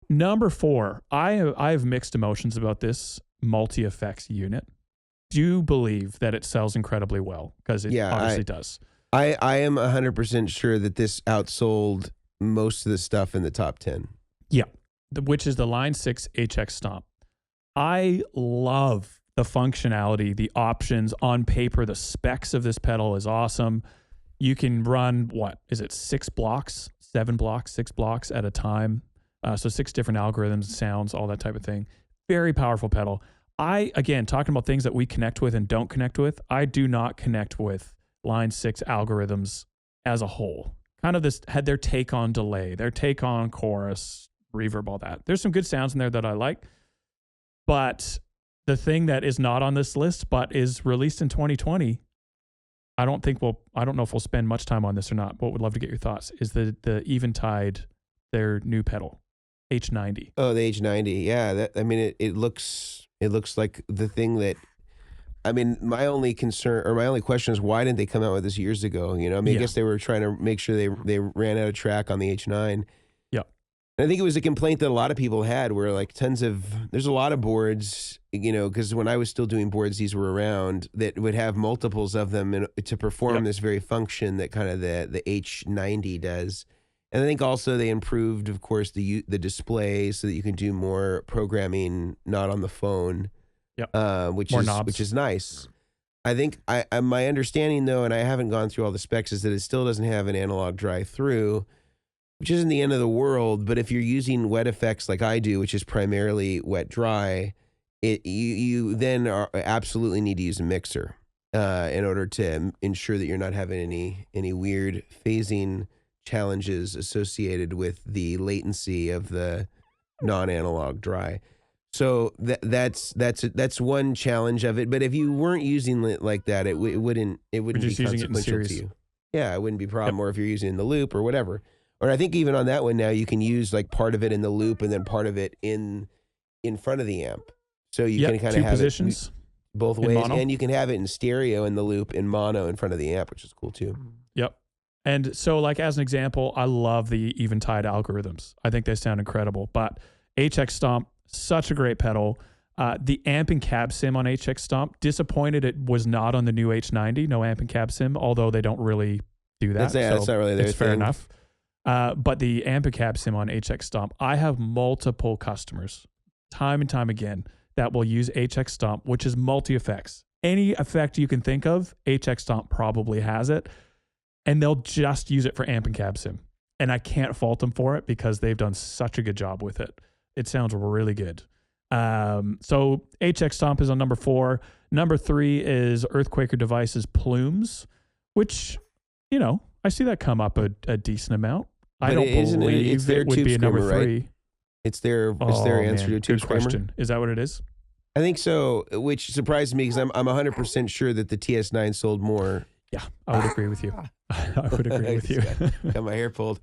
Speaker 2: Number 4, I have mixed emotions about this multi-effects unit. Do believe that it sells incredibly well because it obviously does.
Speaker 1: I am 100% sure that this outsold most of the stuff in the top 10.
Speaker 2: Yeah. Which is the Line 6 HX Stomp. I love the functionality, the options on paper. The specs of this pedal is awesome. You can run, 6 blocks, 7 blocks, 6 blocks at a time. So 6 different algorithms, sounds, all that type of thing. Very powerful pedal. Again, talking about things that we connect with and don't connect with, I do not connect with Line 6 algorithms as a whole. Kind of had their take on delay, their take on chorus, reverb, all that. There's some good sounds in there that I like. But the thing that is not on this list, but is released in 2020, I don't know if we'll spend much time on this or not, but would love to get your thoughts, is the Eventide, their new pedal, H90.
Speaker 1: Oh, the H90. Yeah. It looks like the thing that, my only concern or my only question is why didn't they come out with this years ago? I guess they were trying to make sure they ran out of track on the H9.
Speaker 2: Yeah.
Speaker 1: And I think it was a complaint that a lot of people had where like there's a lot of boards, because when I was still doing boards, these were around that would have multiples of them to perform this very function that kind of the H90 does. And I think also they improved, of course, the display so that you can do more programming not on the phone, which is nice. I think my understanding though, and I haven't gone through all the specs, is that it still doesn't have an analog drive-through, which isn't the end of the world. But if you're using wet effects like I do, which is primarily wet-dry, you then absolutely need to use a mixer in order to ensure that you're not having any weird phasing challenges associated with the latency of the non-analog dry. So that's one challenge of it. But if you weren't using it like that, it wouldn't be consequential to you. Yeah, it wouldn't be a problem. Yep. Or if you're using it in the loop or whatever. Or I think even on that one now, you can use like part of it in the loop and then part of it in front of the amp. So you can kind of have positions, it both ways, and you can have it in stereo in the loop, in mono in front of the amp, which is cool too.
Speaker 2: Yep. And so, like as an example, I love the Eventide algorithms. I think they sound incredible. But HX Stomp, such a great pedal. The amp and cab sim on HX Stomp, disappointed it was not on the new H90. No amp and cab sim, although they don't really do that.
Speaker 1: That's not really their thing.
Speaker 2: Fair enough. But the amp and cab sim on HX Stomp, I have multiple customers, time and time again, that will use HX Stomp, which is multi-effects. Any effect you can think of, HX Stomp probably has it. And they'll just use it for amp and cab sim. And I can't fault them for it because they've done such a good job with it. It sounds really good. So HX Stomp is on number 4. Number 3 is Earthquaker Devices Plumes, which, you know, I see that come up a decent amount. But I don't believe it would be a number 3.
Speaker 1: Right? It's their answer to a tube screamer.
Speaker 2: Question. Is that what it is?
Speaker 1: I think so, which surprised me because I'm 100% sure that the TS9 sold more.
Speaker 2: Yeah, I would agree with you. I would agree with you.
Speaker 1: Got my hair pulled.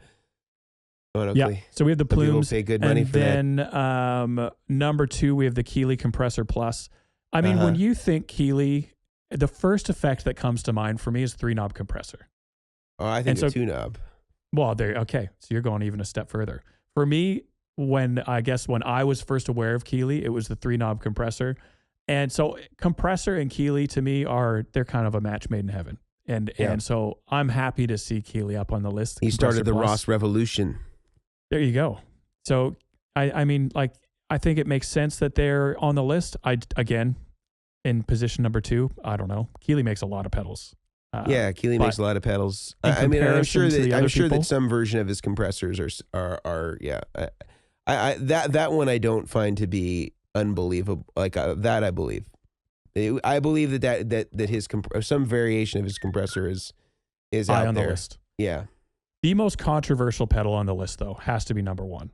Speaker 2: Yeah, so we have the Plumes.
Speaker 1: Pay good money for that.
Speaker 2: And then number 2, we have the Keeley Compressor Plus. I mean, when you think Keeley, the first effect that comes to mind for me is 3-knob compressor.
Speaker 1: Oh, I think it's 2-knob.
Speaker 2: Well, okay, so you're going even a step further. For me, when I was first aware of Keeley, it was the 3-knob compressor. And so compressor and Keeley to me they're kind of a match made in heaven. And so I'm happy to see Keeley up on the list.
Speaker 1: He started the Ross revolution.
Speaker 2: There you go. So I mean, like, I think it makes sense that they're on the list. Again, in position number 2, I don't know. Keeley makes a lot of pedals.
Speaker 1: Keeley makes a lot of pedals. I mean, I'm sure that some version of his compressors are that one I don't find to be unbelievable. Like that I believe. I believe that his some variation of his compressor is out
Speaker 2: on
Speaker 1: there.
Speaker 2: The list.
Speaker 1: Yeah.
Speaker 2: The most controversial pedal on the list, though, has to be number 1.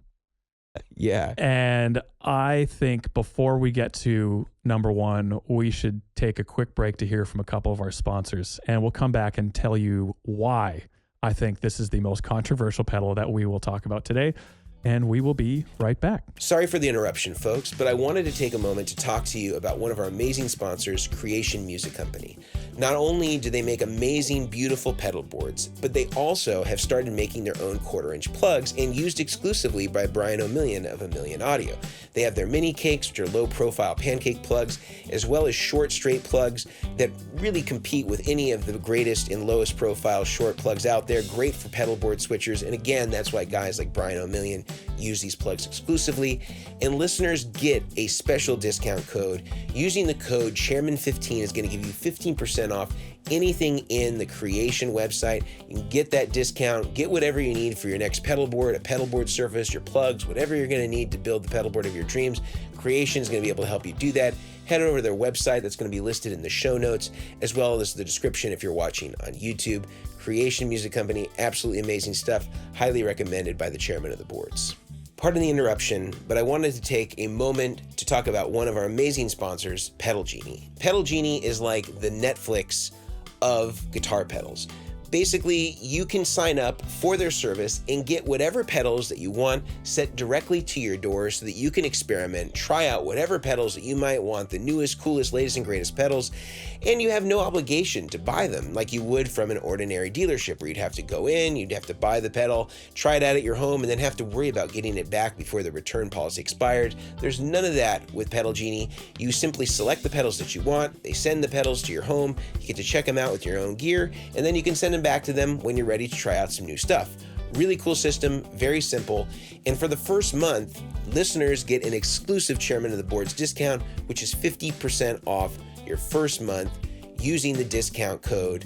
Speaker 1: Yeah.
Speaker 2: And I think before we get to number 1, we should take a quick break to hear from a couple of our sponsors. And we'll come back and tell you why I think this is the most controversial pedal that we will talk about today. And we will be right back.
Speaker 1: Sorry for the interruption, folks, but I wanted to take a moment to talk to you about one of our amazing sponsors, Creation Music Company. Not only do they make amazing, beautiful pedal boards, but they also have started making their own 1/4-inch plugs and used exclusively by Brian Omilion of Omilion Audio. They have their mini cakes, which are low-profile pancake plugs, as well as short, straight plugs that really compete with any of the greatest and lowest profile short plugs out there. Great for pedal board switchers, and again, that's why guys like Brian Omilion use these plugs exclusively, and listeners get a special discount code. Using the code Chairmen15 is going to give you 15% off anything in the Creation website. You can get that discount, get whatever you need for your next pedal board, a pedal board surface, your plugs, whatever you're going to need to build the pedal board of your dreams. Creation is going to be able to help you do that. Head over to their website. That's going to be listed in the show notes, as well as the description if you're watching on YouTube. Creation Music Company, absolutely amazing stuff. Highly recommended by the chairman of the boards. Pardon the interruption, but I wanted to take a moment to talk about one of our amazing sponsors, Pedal Genie. Pedal Genie is like the Netflix of guitar pedals. Basically, you can sign up for their service and get whatever pedals that you want sent directly to your door so that you can experiment, try out whatever pedals that you might want, the newest, coolest, latest, and greatest pedals, and you have no obligation to buy them like you would from an ordinary dealership where you'd have to go in, you'd have to buy the pedal, try it out at your home, and then have to worry about getting it back before the return policy expired. There's none of that with Pedal Genie. You simply select the pedals that you want, they send the pedals to your home, you get to check them out with your own gear, and then you can send them back to them when you're ready to try out some new stuff. Really cool system, very simple, and for the first month, listeners get an exclusive Chairman of the Boards discount, which is 50% off your first month. using the discount code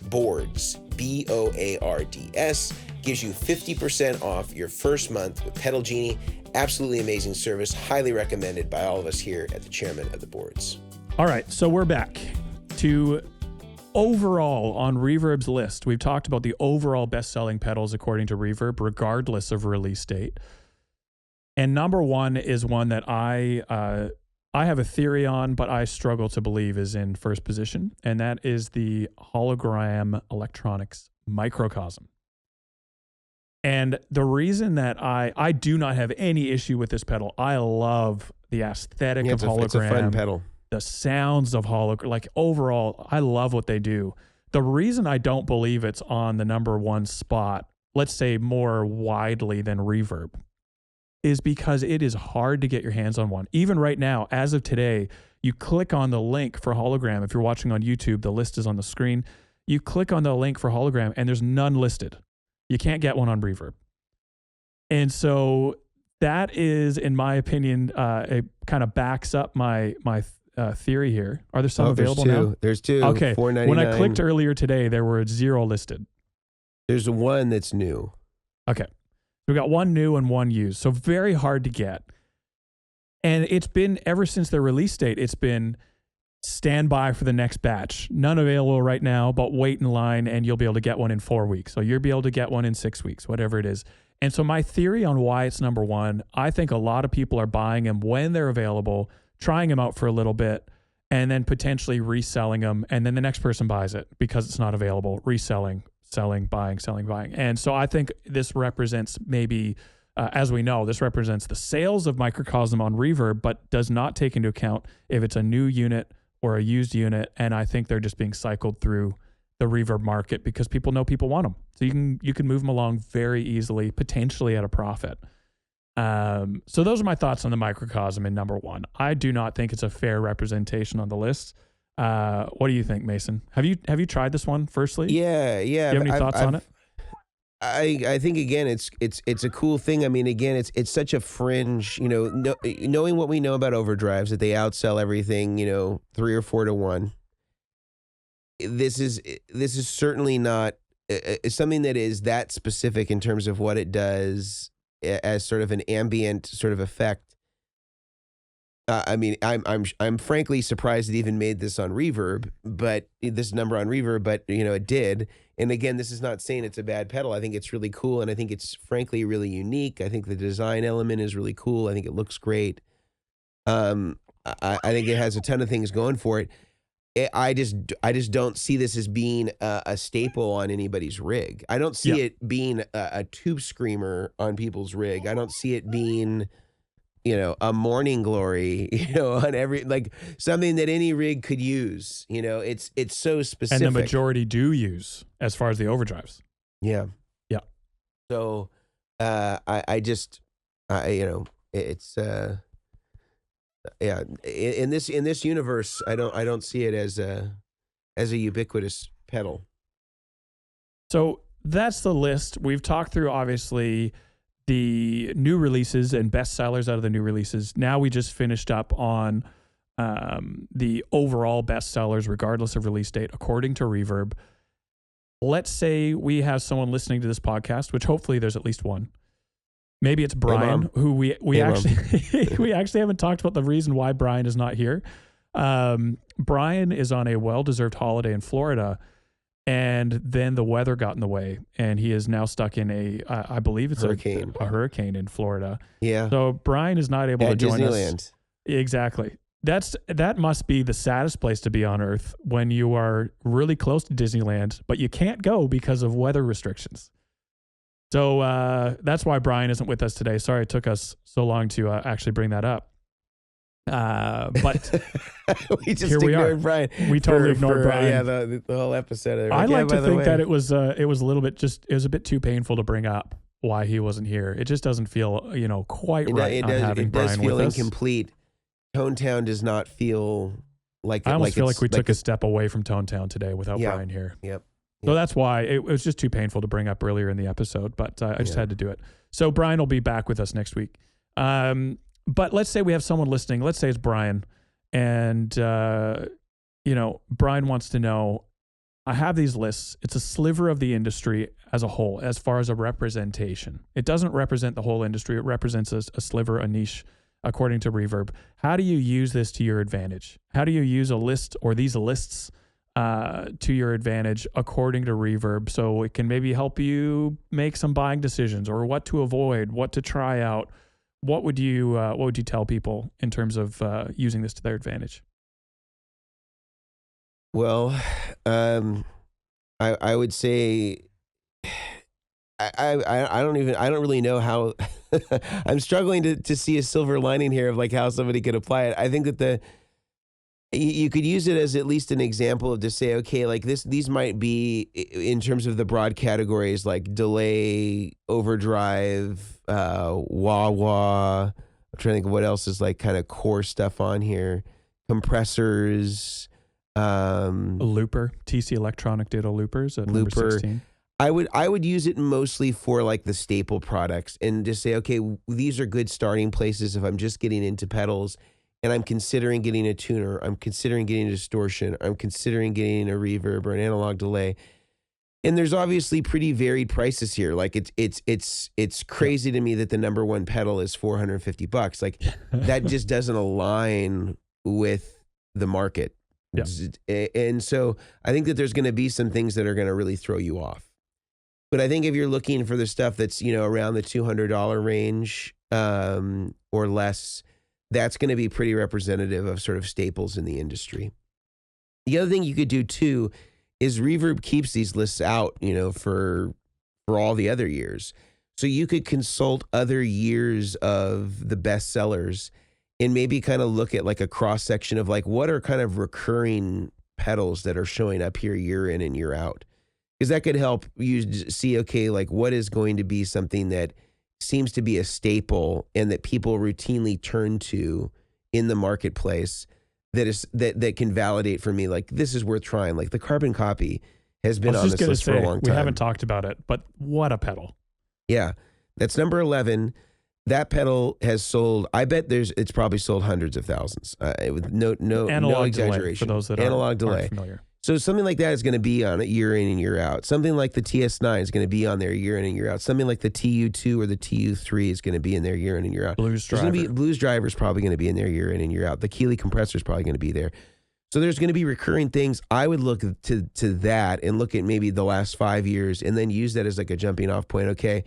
Speaker 1: BOARDS, BOARDS, gives you 50% off your first month with Pedal Genie. Absolutely amazing service, highly recommended by all of us here at the Chairmen of the Boards.
Speaker 2: All right, so we're back to overall on Reverb's list. We've talked about the overall best-selling pedals according to Reverb, regardless of release date. And number one is one that I have a theory on, but I struggle to believe is in first position, and that is the Hologram Electronics Microcosm. And the reason that I do not have any issue with this pedal, I love the aesthetic of Hologram.
Speaker 1: It's a fun pedal.
Speaker 2: The sounds of Hologram, like overall, I love what they do. The reason I don't believe it's on the number one spot, let's say more widely than Reverb, is because it is hard to get your hands on one. Even right now, as of today, you click on the link for Hologram. If you're watching on YouTube, the list is on the screen. You click on the link for Hologram and there's none listed. You can't get one on Reverb. And so that is, in my opinion, it kind of backs up my theory here. Are there some available now?
Speaker 1: There's two.
Speaker 2: Okay.
Speaker 1: $4.99.
Speaker 2: When I clicked earlier today, there were 0 listed.
Speaker 1: There's one that's new.
Speaker 2: Okay. We got one new and one used. So very hard to get. And it's been, ever since their release date, it's been stand by for the next batch. None available right now, but wait in line and you'll be able to get one in 4 weeks. So you'll be able to get one in 6 weeks, whatever it is. And so my theory on why it's number one, I think a lot of people are buying them when they're available, trying them out for a little bit, and then potentially reselling them. And then the next person buys it because it's not available, reselling, selling, buying, selling, buying. And so I think this represents maybe, as we know, this represents the sales of Microcosm on Reverb, but does not take into account if it's a new unit or a used unit. And I think they're just being cycled through the Reverb market because people know people want them. So you can move them along very easily, potentially at a profit. So those are my thoughts on the Microcosm in number one. I do not think it's a fair representation on the list. What do you think, Mason? Have you tried this one firstly?
Speaker 1: Yeah.
Speaker 2: Do you have any thoughts on it?
Speaker 1: I think again, it's a cool thing. I mean, again, it's such a fringe, knowing what we know about overdrives, that they outsell everything, 3 or 4 to 1. This is certainly not something that is that specific in terms of what it does as sort of an ambient sort of effect. I mean, I'm frankly surprised it even made this on Reverb, but this number on Reverb, but it did. And again, this is not saying it's a bad pedal. I think it's really cool, and I think it's frankly really unique. I think the design element is really cool. I think it looks great. I think it has a ton of things going for it. I just don't see this as being a staple on anybody's rig. I don't see it being a tube screamer on people's rig. I don't see it being, a morning glory, on every, like something that any rig could use. It's so specific.
Speaker 2: And the majority do use as far as the overdrives.
Speaker 1: Yeah.
Speaker 2: Yeah.
Speaker 1: So it's yeah, in this universe, I don't see it as a ubiquitous pedal.
Speaker 2: So that's the list. We've talked through obviously the new releases and best sellers out of the new releases. Now we just finished up on the overall best sellers, regardless of release date, according to Reverb. Let's say we have someone listening to this podcast, which hopefully there's at least one. Maybe it's Brian, who we actually haven't talked about the reason why Brian is not here. Brian is on a well-deserved holiday in Florida, and then the weather got in the way, and he is now stuck in I believe it's
Speaker 1: hurricane.
Speaker 2: a hurricane in Florida.
Speaker 1: Yeah.
Speaker 2: So Brian is not able to join
Speaker 1: Disneyland.
Speaker 2: us. Exactly. That must be the saddest place to be on earth, when you are really close to Disneyland, but you can't go because of weather restrictions. So that's why Brian isn't with us today. Sorry it took us so long to actually bring that up. But
Speaker 1: we just
Speaker 2: here we are.
Speaker 1: Brian.
Speaker 2: We totally ignored Brian.
Speaker 1: Yeah, the whole episode.
Speaker 2: I like to think that it was a little bit it was a bit too painful to bring up why he wasn't here. It just doesn't feel quite right.
Speaker 1: It does feel
Speaker 2: with us.
Speaker 1: incomplete. Tone Town does not feel like.
Speaker 2: I almost feel like we took a step away from Tone Town today without Brian here.
Speaker 1: Yep.
Speaker 2: So that's why it was just too painful to bring up earlier in the episode, but I just had to do it. So Brian will be back with us next week. But let's say we have someone listening. Let's say it's Brian, and Brian wants to know, I have these lists. It's a sliver of the industry as a whole, as far as a representation. It doesn't represent the whole industry. It represents a sliver, a niche, according to Reverb. How do you use this to your advantage? How do you use a list or these lists to your advantage according to Reverb, so it can maybe help you make some buying decisions, or what to avoid, what to try out? What would you tell people in terms of using this to their advantage?
Speaker 1: Well, I would say I don't really know how. I'm struggling to see a silver lining here of like how somebody could apply it. I think that you could use it as at least an example of to say, okay, like these might be in terms of the broad categories like delay, overdrive, wah-wah. I'm trying to think of what else is like kind of core stuff on here. Compressors.
Speaker 2: A looper, TC Electronic did a loopers at number 16.
Speaker 1: I would use it mostly for like the staple products and just say, okay, these are good starting places if I'm just getting into pedals and I'm considering getting a tuner, I'm considering getting a distortion, I'm considering getting a reverb or an analog delay. And there's obviously pretty varied prices here. Like it's crazy to me that the number one pedal is $450. Like that just doesn't align with the market. Yeah. And so I think that there's going to be some things that are going to really throw you off. But I think if you're looking for the stuff that's, around the $200 range or less, that's going to be pretty representative of sort of staples in the industry. The other thing you could do too is Reverb keeps these lists out, for all the other years. So you could consult other years of the best sellers and maybe kind of look at like a cross section of like what are kind of recurring pedals that are showing up here year in and year out. Because that could help you see, okay, like what is going to be something that seems to be a staple and that people routinely turn to in the marketplace that can validate for me, like this is worth trying. Like the Carbon Copy has been on this list for a long time.
Speaker 2: We haven't talked about it, but what a pedal.
Speaker 1: Yeah, that's number 11. That pedal has sold, I bet it's probably sold hundreds of thousands with no exaggeration.
Speaker 2: Delay for those that
Speaker 1: aren't
Speaker 2: familiar.
Speaker 1: So something like that is going to be on it year in and year out. Something like the TS9 is going to be on there year in and year out. Something like the TU2 or the TU3 is going to be in there year in and year out. Blues Driver is probably going to be in there year in and year out. The Keeley compressor is probably going to be there. So there's going to be recurring things. I would look to that and look at maybe the last 5 years and then use that as like a jumping off point. Okay,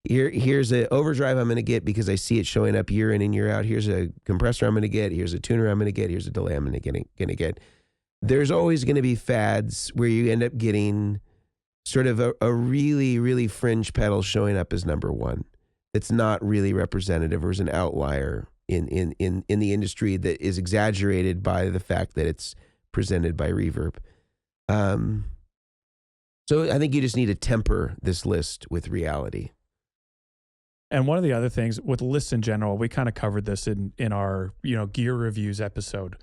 Speaker 1: here's an overdrive I'm going to get because I see it showing up year in and year out. Here's a compressor I'm going to get. Here's a tuner I'm going to get. Here's a delay I'm going to get. There's always going to be fads where you end up getting sort of a really, really fringe pedal showing up as number one. It's not really representative or is an outlier in the industry that is exaggerated by the fact that it's presented by Reverb. So I think you just need to temper this list with reality.
Speaker 2: And one of the other things with lists in general, we kind of covered this in our gear reviews episode,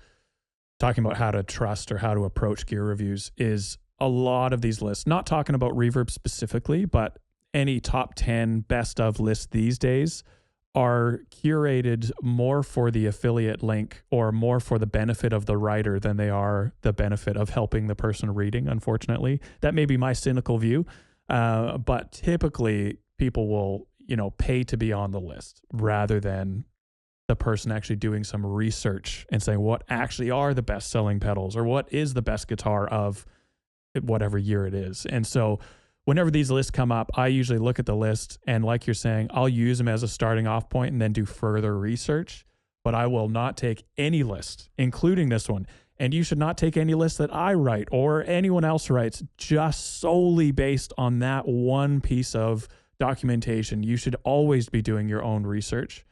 Speaker 2: talking about how to trust or how to approach gear reviews, is a lot of these lists, not talking about Reverb specifically, but any top 10 best of lists these days are curated more for the affiliate link or more for the benefit of the writer than they are the benefit of helping the person reading, unfortunately. That may be my cynical view, but typically people will, pay to be on the list rather than the person actually doing some research and saying what actually are the best selling pedals or what is the best guitar of whatever year it is. And so whenever these lists come up, I usually look at the list and, like you're saying, I'll use them as a starting off point and then do further research, but I will not take any list, including this one. And you should not take any list that I write or anyone else writes just solely based on that one piece of documentation. You should always be doing your own research.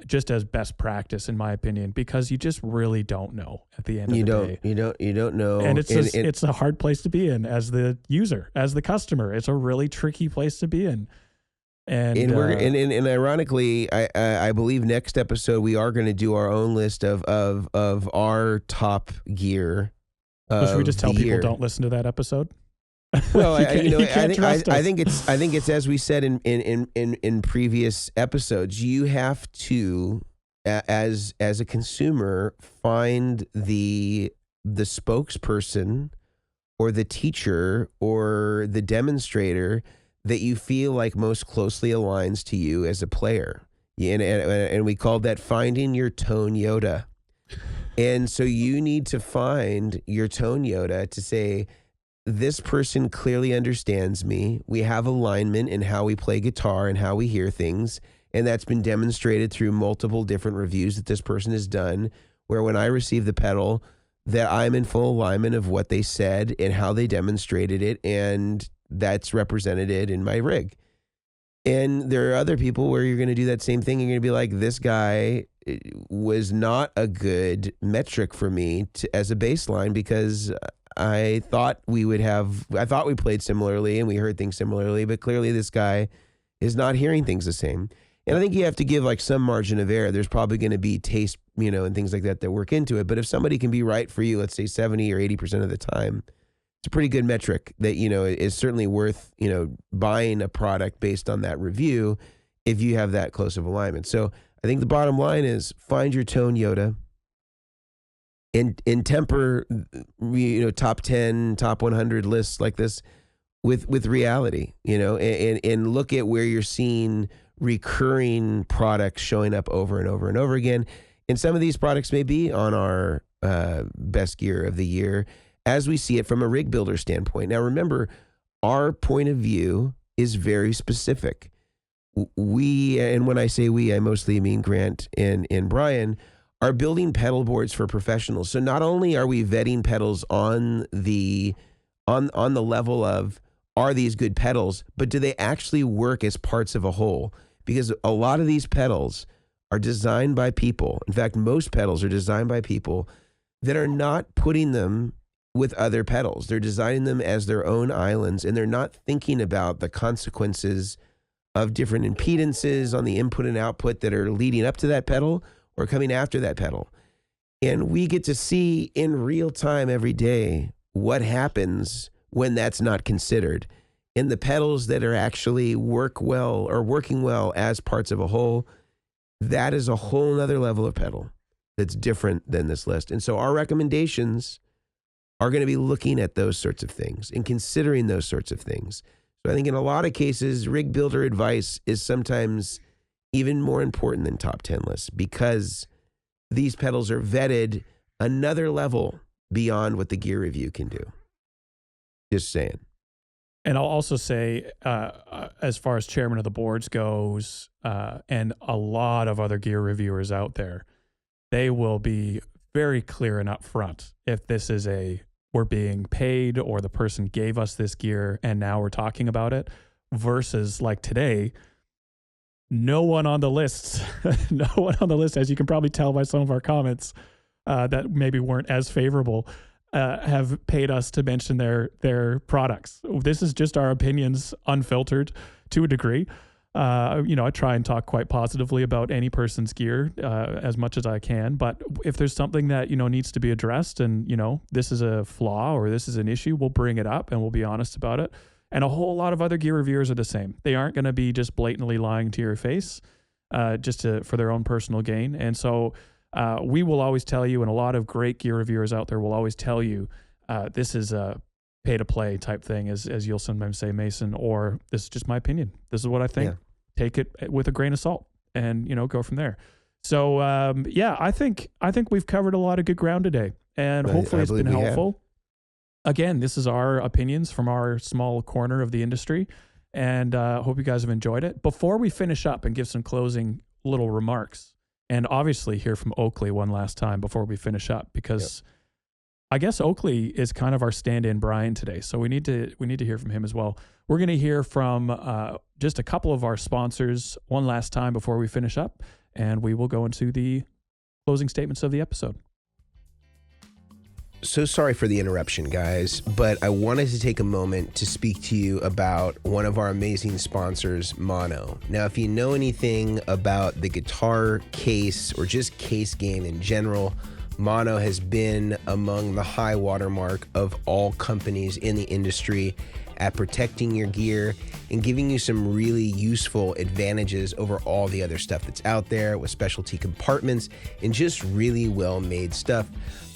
Speaker 2: Just as best practice, in my opinion, because you just really don't know at the end of the day.
Speaker 1: You don't know.
Speaker 2: And it's a hard place to be in as the user, as the customer. It's a really tricky place to be in. And
Speaker 1: ironically, I believe next episode we are going to do our own list of our top gear.
Speaker 2: So should we just tell people don't listen to that episode?
Speaker 1: Well, I think it's as we said in previous episodes. You have to, as a consumer, find the the spokesperson or the teacher or the demonstrator that you feel like most closely aligns to you as a player. And we called that finding your tone Yoda. And so you need to find your tone Yoda to say, this person clearly understands me. We have alignment in how we play guitar and how we hear things. And that's been demonstrated through multiple different reviews that this person has done, where when I receive the pedal, that I'm in full alignment of what they said and how they demonstrated it. And that's represented in my rig. And there are other people where you're going to do that same thing. You're going to be like, this guy was not a good metric for me as a baseline, because I thought we played similarly and we heard things similarly, but clearly this guy is not hearing things the same. And I think you have to give like some margin of error. There's probably going to be taste, and things like that work into it. But if somebody can be right for you, let's say 70 or 80% of the time, it's a pretty good metric that, is certainly worth, buying a product based on that review if you have that close of alignment. So I think the bottom line is find your tone Yoda and temper, top 10, top 100 lists like this with reality, and look at where you're seeing recurring products showing up over and over and over again. And some of these products may be on our best gear of the year as we see it from a rig builder standpoint. Now, remember, our point of view is very specific. We, and when I say we, I mostly mean Grant and Brian, are building pedal boards for professionals. So not only are we vetting pedals on the level of, are these good pedals, but do they actually work as parts of a whole? Because a lot of these pedals are designed by people. In fact, most pedals are designed by people that are not putting them with other pedals. They're designing them as their own islands, and they're not thinking about the consequences of different impedances on the input and output that are leading up to that pedal or coming after that pedal. And we get to see in real time every day what happens when that's not considered. And the pedals that are actually working well as parts of a whole, that is a whole nother level of pedal that's different than this list. And so our recommendations are going to be looking at those sorts of things and considering those sorts of things. So I think in a lot of cases, rig builder advice is sometimes even more important than top 10 lists, because these pedals are vetted another level beyond what the gear review can do. Just saying.
Speaker 2: And I'll also say, as far as chairman of the boards goes, and a lot of other gear reviewers out there, they will be very clear and upfront if this is we're being paid or the person gave us this gear and now we're talking about it, versus like today, no one on the list, as you can probably tell by some of our comments that maybe weren't as favorable, have paid us to mention their products. This is just our opinions, unfiltered to a degree. I try and talk quite positively about any person's gear as much as I can. But if there's something that, needs to be addressed and, this is a flaw or this is an issue, we'll bring it up and we'll be honest about it. And a whole lot of other gear reviewers are the same. They aren't going to be just blatantly lying to your face for their own personal gain. And so we will always tell you, and a lot of great gear reviewers out there will always tell you, this is a pay to play type thing, as you'll sometimes say, Mason, or this is just my opinion. This is what I think. Yeah. Take it with a grain of salt and, go from there. So, I think we've covered a lot of good ground today, and hopefully it's been helpful. Again, this is our opinions from our small corner of the industry, and hope you guys have enjoyed it. Before we finish up and give some closing little remarks, and obviously hear from Oakley one last time before we finish up, because I guess Oakley is kind of our stand-in Brian today. So we need to hear from him as well. We're going to hear from just a couple of our sponsors one last time before we finish up, and we will go into the closing statements of the episode.
Speaker 1: So sorry for the interruption, guys, but I wanted to take a moment to speak to you about one of our amazing sponsors, Mono. Now, if you know anything about the guitar case or just case game in general, Mono has been among the high watermark of all companies in the industry at protecting your gear and giving you some really useful advantages over all the other stuff that's out there with specialty compartments and just really well-made stuff.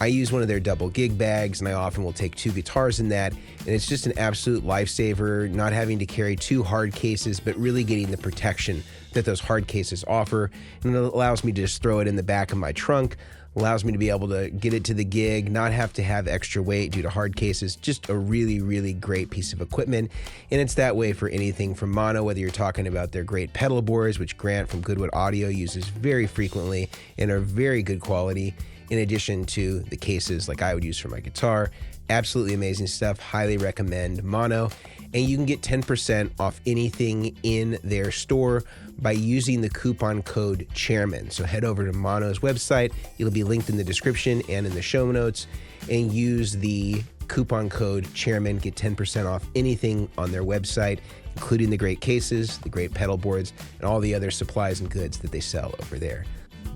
Speaker 1: I use one of their double gig bags, and I often will take 2 guitars in that, and it's just an absolute lifesaver, not having to carry 2 hard cases, but really getting the protection that those hard cases offer. And it allows me to just throw it in the back of my trunk, allows me to be able to get it to the gig, not have to have extra weight due to hard cases. Just a really, really great piece of equipment. And it's that way for anything from Mono, whether you're talking about their great pedal boards, which Grant from Goodwood Audio uses very frequently and are very good quality, in addition to the cases like I would use for my guitar. Absolutely amazing stuff. Highly recommend Mono. And you can get 10% off anything in their store by using the coupon code Chairmen. So head over to Mono's website. It'll be linked in the description and in the show notes. And use the coupon code Chairmen. Get 10% off anything on their website, including the great cases, the great pedal boards, and all the other supplies and goods that they sell over there.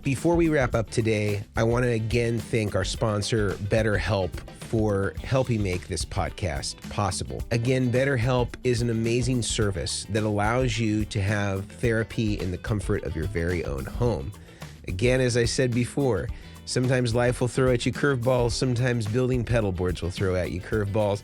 Speaker 1: Before we wrap up today, I want to again thank our sponsor, BetterHelp, for helping make this podcast possible. Again, BetterHelp is an amazing service that allows you to have therapy in the comfort of your very own home. Again, as I said before, sometimes life will throw at you curveballs, sometimes building pedal boards will throw at you curveballs.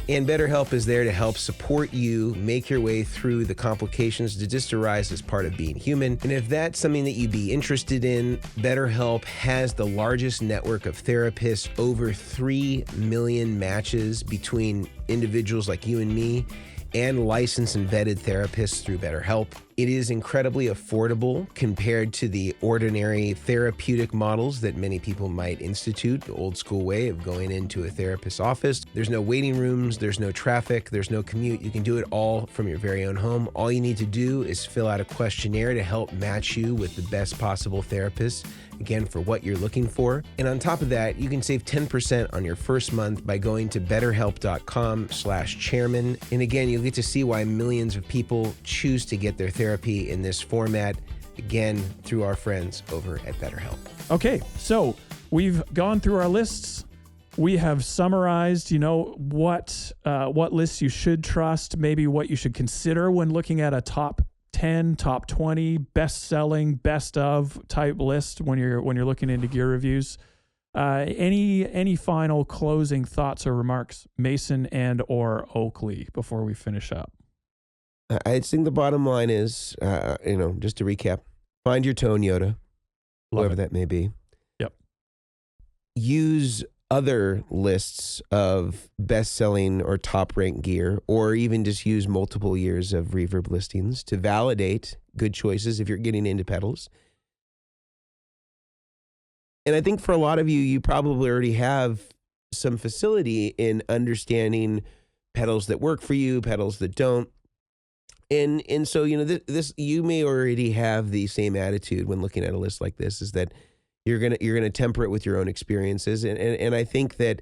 Speaker 1: And BetterHelp is there to help support you make your way through the complications that just arise as part of being human. And if that's something that you'd be interested in, BetterHelp has the largest network of therapists, over 3 million matches between individuals like you and me, and licensed and vetted therapists through BetterHelp. It is incredibly affordable compared to the ordinary therapeutic models that many people might institute, the old school way of going into a therapist's office. There's no waiting rooms, there's no traffic, there's no commute. You can do it all from your very own home. All you need to do is fill out a questionnaire to help match you with the best possible therapist, again, for what you're looking for. And on top of that, you can save 10% on your first month by going to betterhelp.com/chairman. And again, you'll get to see why millions of people choose to get their therapy in this format, again, through our friends over at BetterHelp.
Speaker 2: Okay, so we've gone through our lists. We have summarized, what lists you should trust, maybe what you should consider when looking at a top 10, top 20, best-selling, best of type list when you're looking into gear reviews. Any final closing thoughts or remarks, Mason and or Oakley, before we finish up?
Speaker 1: I think the bottom line is, just to recap, find your tone Yoda, whoever that may be.
Speaker 2: Yep.
Speaker 1: Use other lists of best-selling or top-ranked gear, or even just use multiple years of Reverb listings to validate good choices if you're getting into pedals. And I think for a lot of you, you probably already have some facility in understanding pedals that work for you, pedals that don't. And so, this you may already have the same attitude when looking at a list like this, is that you're gonna temper it with your own experiences. And I think that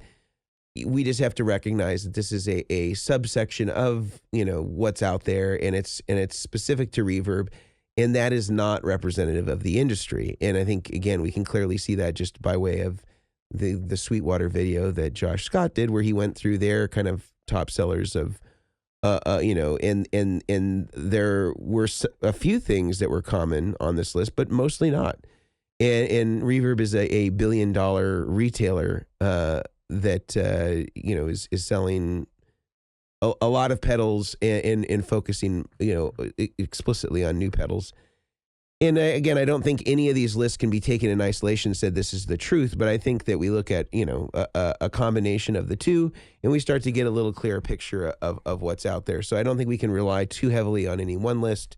Speaker 1: we just have to recognize that this is a subsection of, what's out there, and it's specific to Reverb, and that is not representative of the industry. And I think, again, we can clearly see that just by way of the Sweetwater video that Josh Scott did, where he went through their kind of top sellers of, and there were a few things that were common on this list, but mostly not. And Reverb is a $1 billion retailer that is selling a lot of pedals and focusing explicitly on new pedals. And again, I don't think any of these lists can be taken in isolation and said this is the truth, but I think that we look at a combination of the two, and we start to get a little clearer picture of what's out there. So I don't think we can rely too heavily on any one list.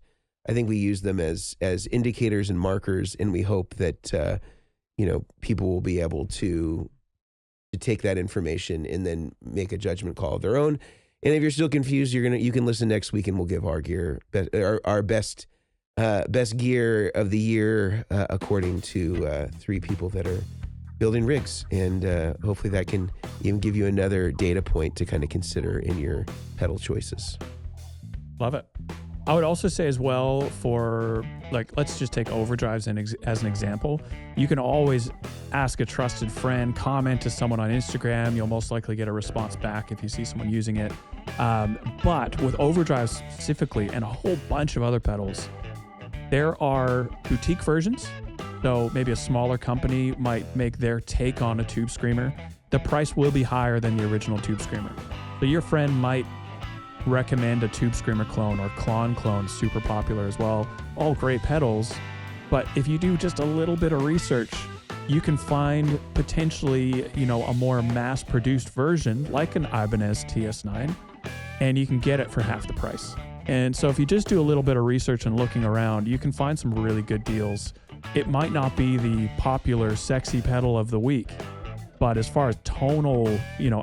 Speaker 1: I think we use them as indicators and markers, and we hope that people will be able to take that information and then make a judgment call of their own. And if you're still confused, you can listen next week, and we'll give our best gear of the year according to 3 people that are building rigs, and hopefully that can even give you another data point to kind of consider in your pedal choices.
Speaker 2: Love it. I would also say as well for, like, let's just take overdrives as an example. You can always ask a trusted friend, comment to someone on Instagram. You'll most likely get a response back if you see someone using it. But with overdrives specifically and a whole bunch of other pedals, there are boutique versions. So maybe a smaller company might make their take on a Tube Screamer. The price will be higher than the original Tube Screamer. So your friend might recommend a Tube Screamer clone, or Klon clone, super popular as well. All great pedals. But if you do just a little bit of research, you can find potentially, a more mass-produced version like an Ibanez TS9, and you can get it for half the price. And so if you just do a little bit of research and looking around, you can find some really good deals. It might not be the popular sexy pedal of the week, but as far as tonal,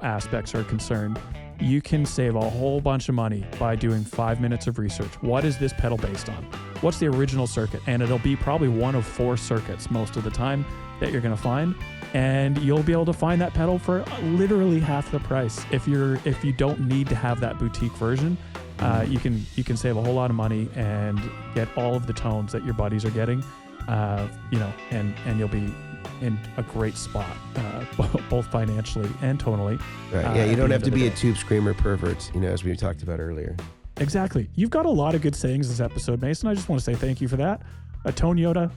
Speaker 2: aspects are concerned, you can save a whole bunch of money by doing 5 minutes of research. What is this pedal based on? What's the original circuit? And it'll be probably one of 4 circuits most of the time that you're going to find. And you'll be able to find that pedal for literally half the price. If you don't need to have that boutique version, you can save a whole lot of money and get all of the tones that your buddies are getting, and you'll be in a great spot, both financially and tonally.
Speaker 1: Right. Yeah, you don't have to be a Tube Screamer pervert, as we talked about earlier.
Speaker 2: Exactly. You've got a lot of good sayings this episode, Mason. I just want to say thank you for that. Tone Yoda,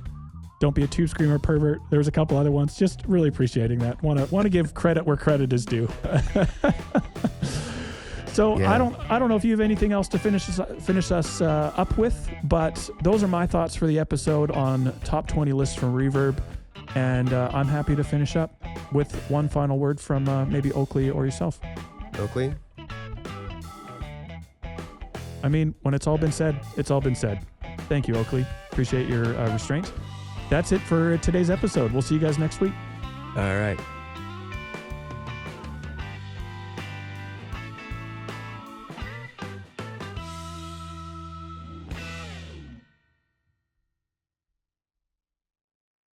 Speaker 2: don't be a Tube Screamer pervert. There's a couple other ones. Just really appreciating that. Want to give credit where credit is due. So yeah. I don't know if you have anything else to finish us up with, but those are my thoughts for the episode on top 20 lists from Reverb. And I'm happy to finish up with one final word from maybe Oakley or yourself.
Speaker 1: Oakley?
Speaker 2: I mean, when it's all been said, it's all been said. Thank you, Oakley. Appreciate your restraint. That's it for today's episode. We'll see you guys next week.
Speaker 1: All right.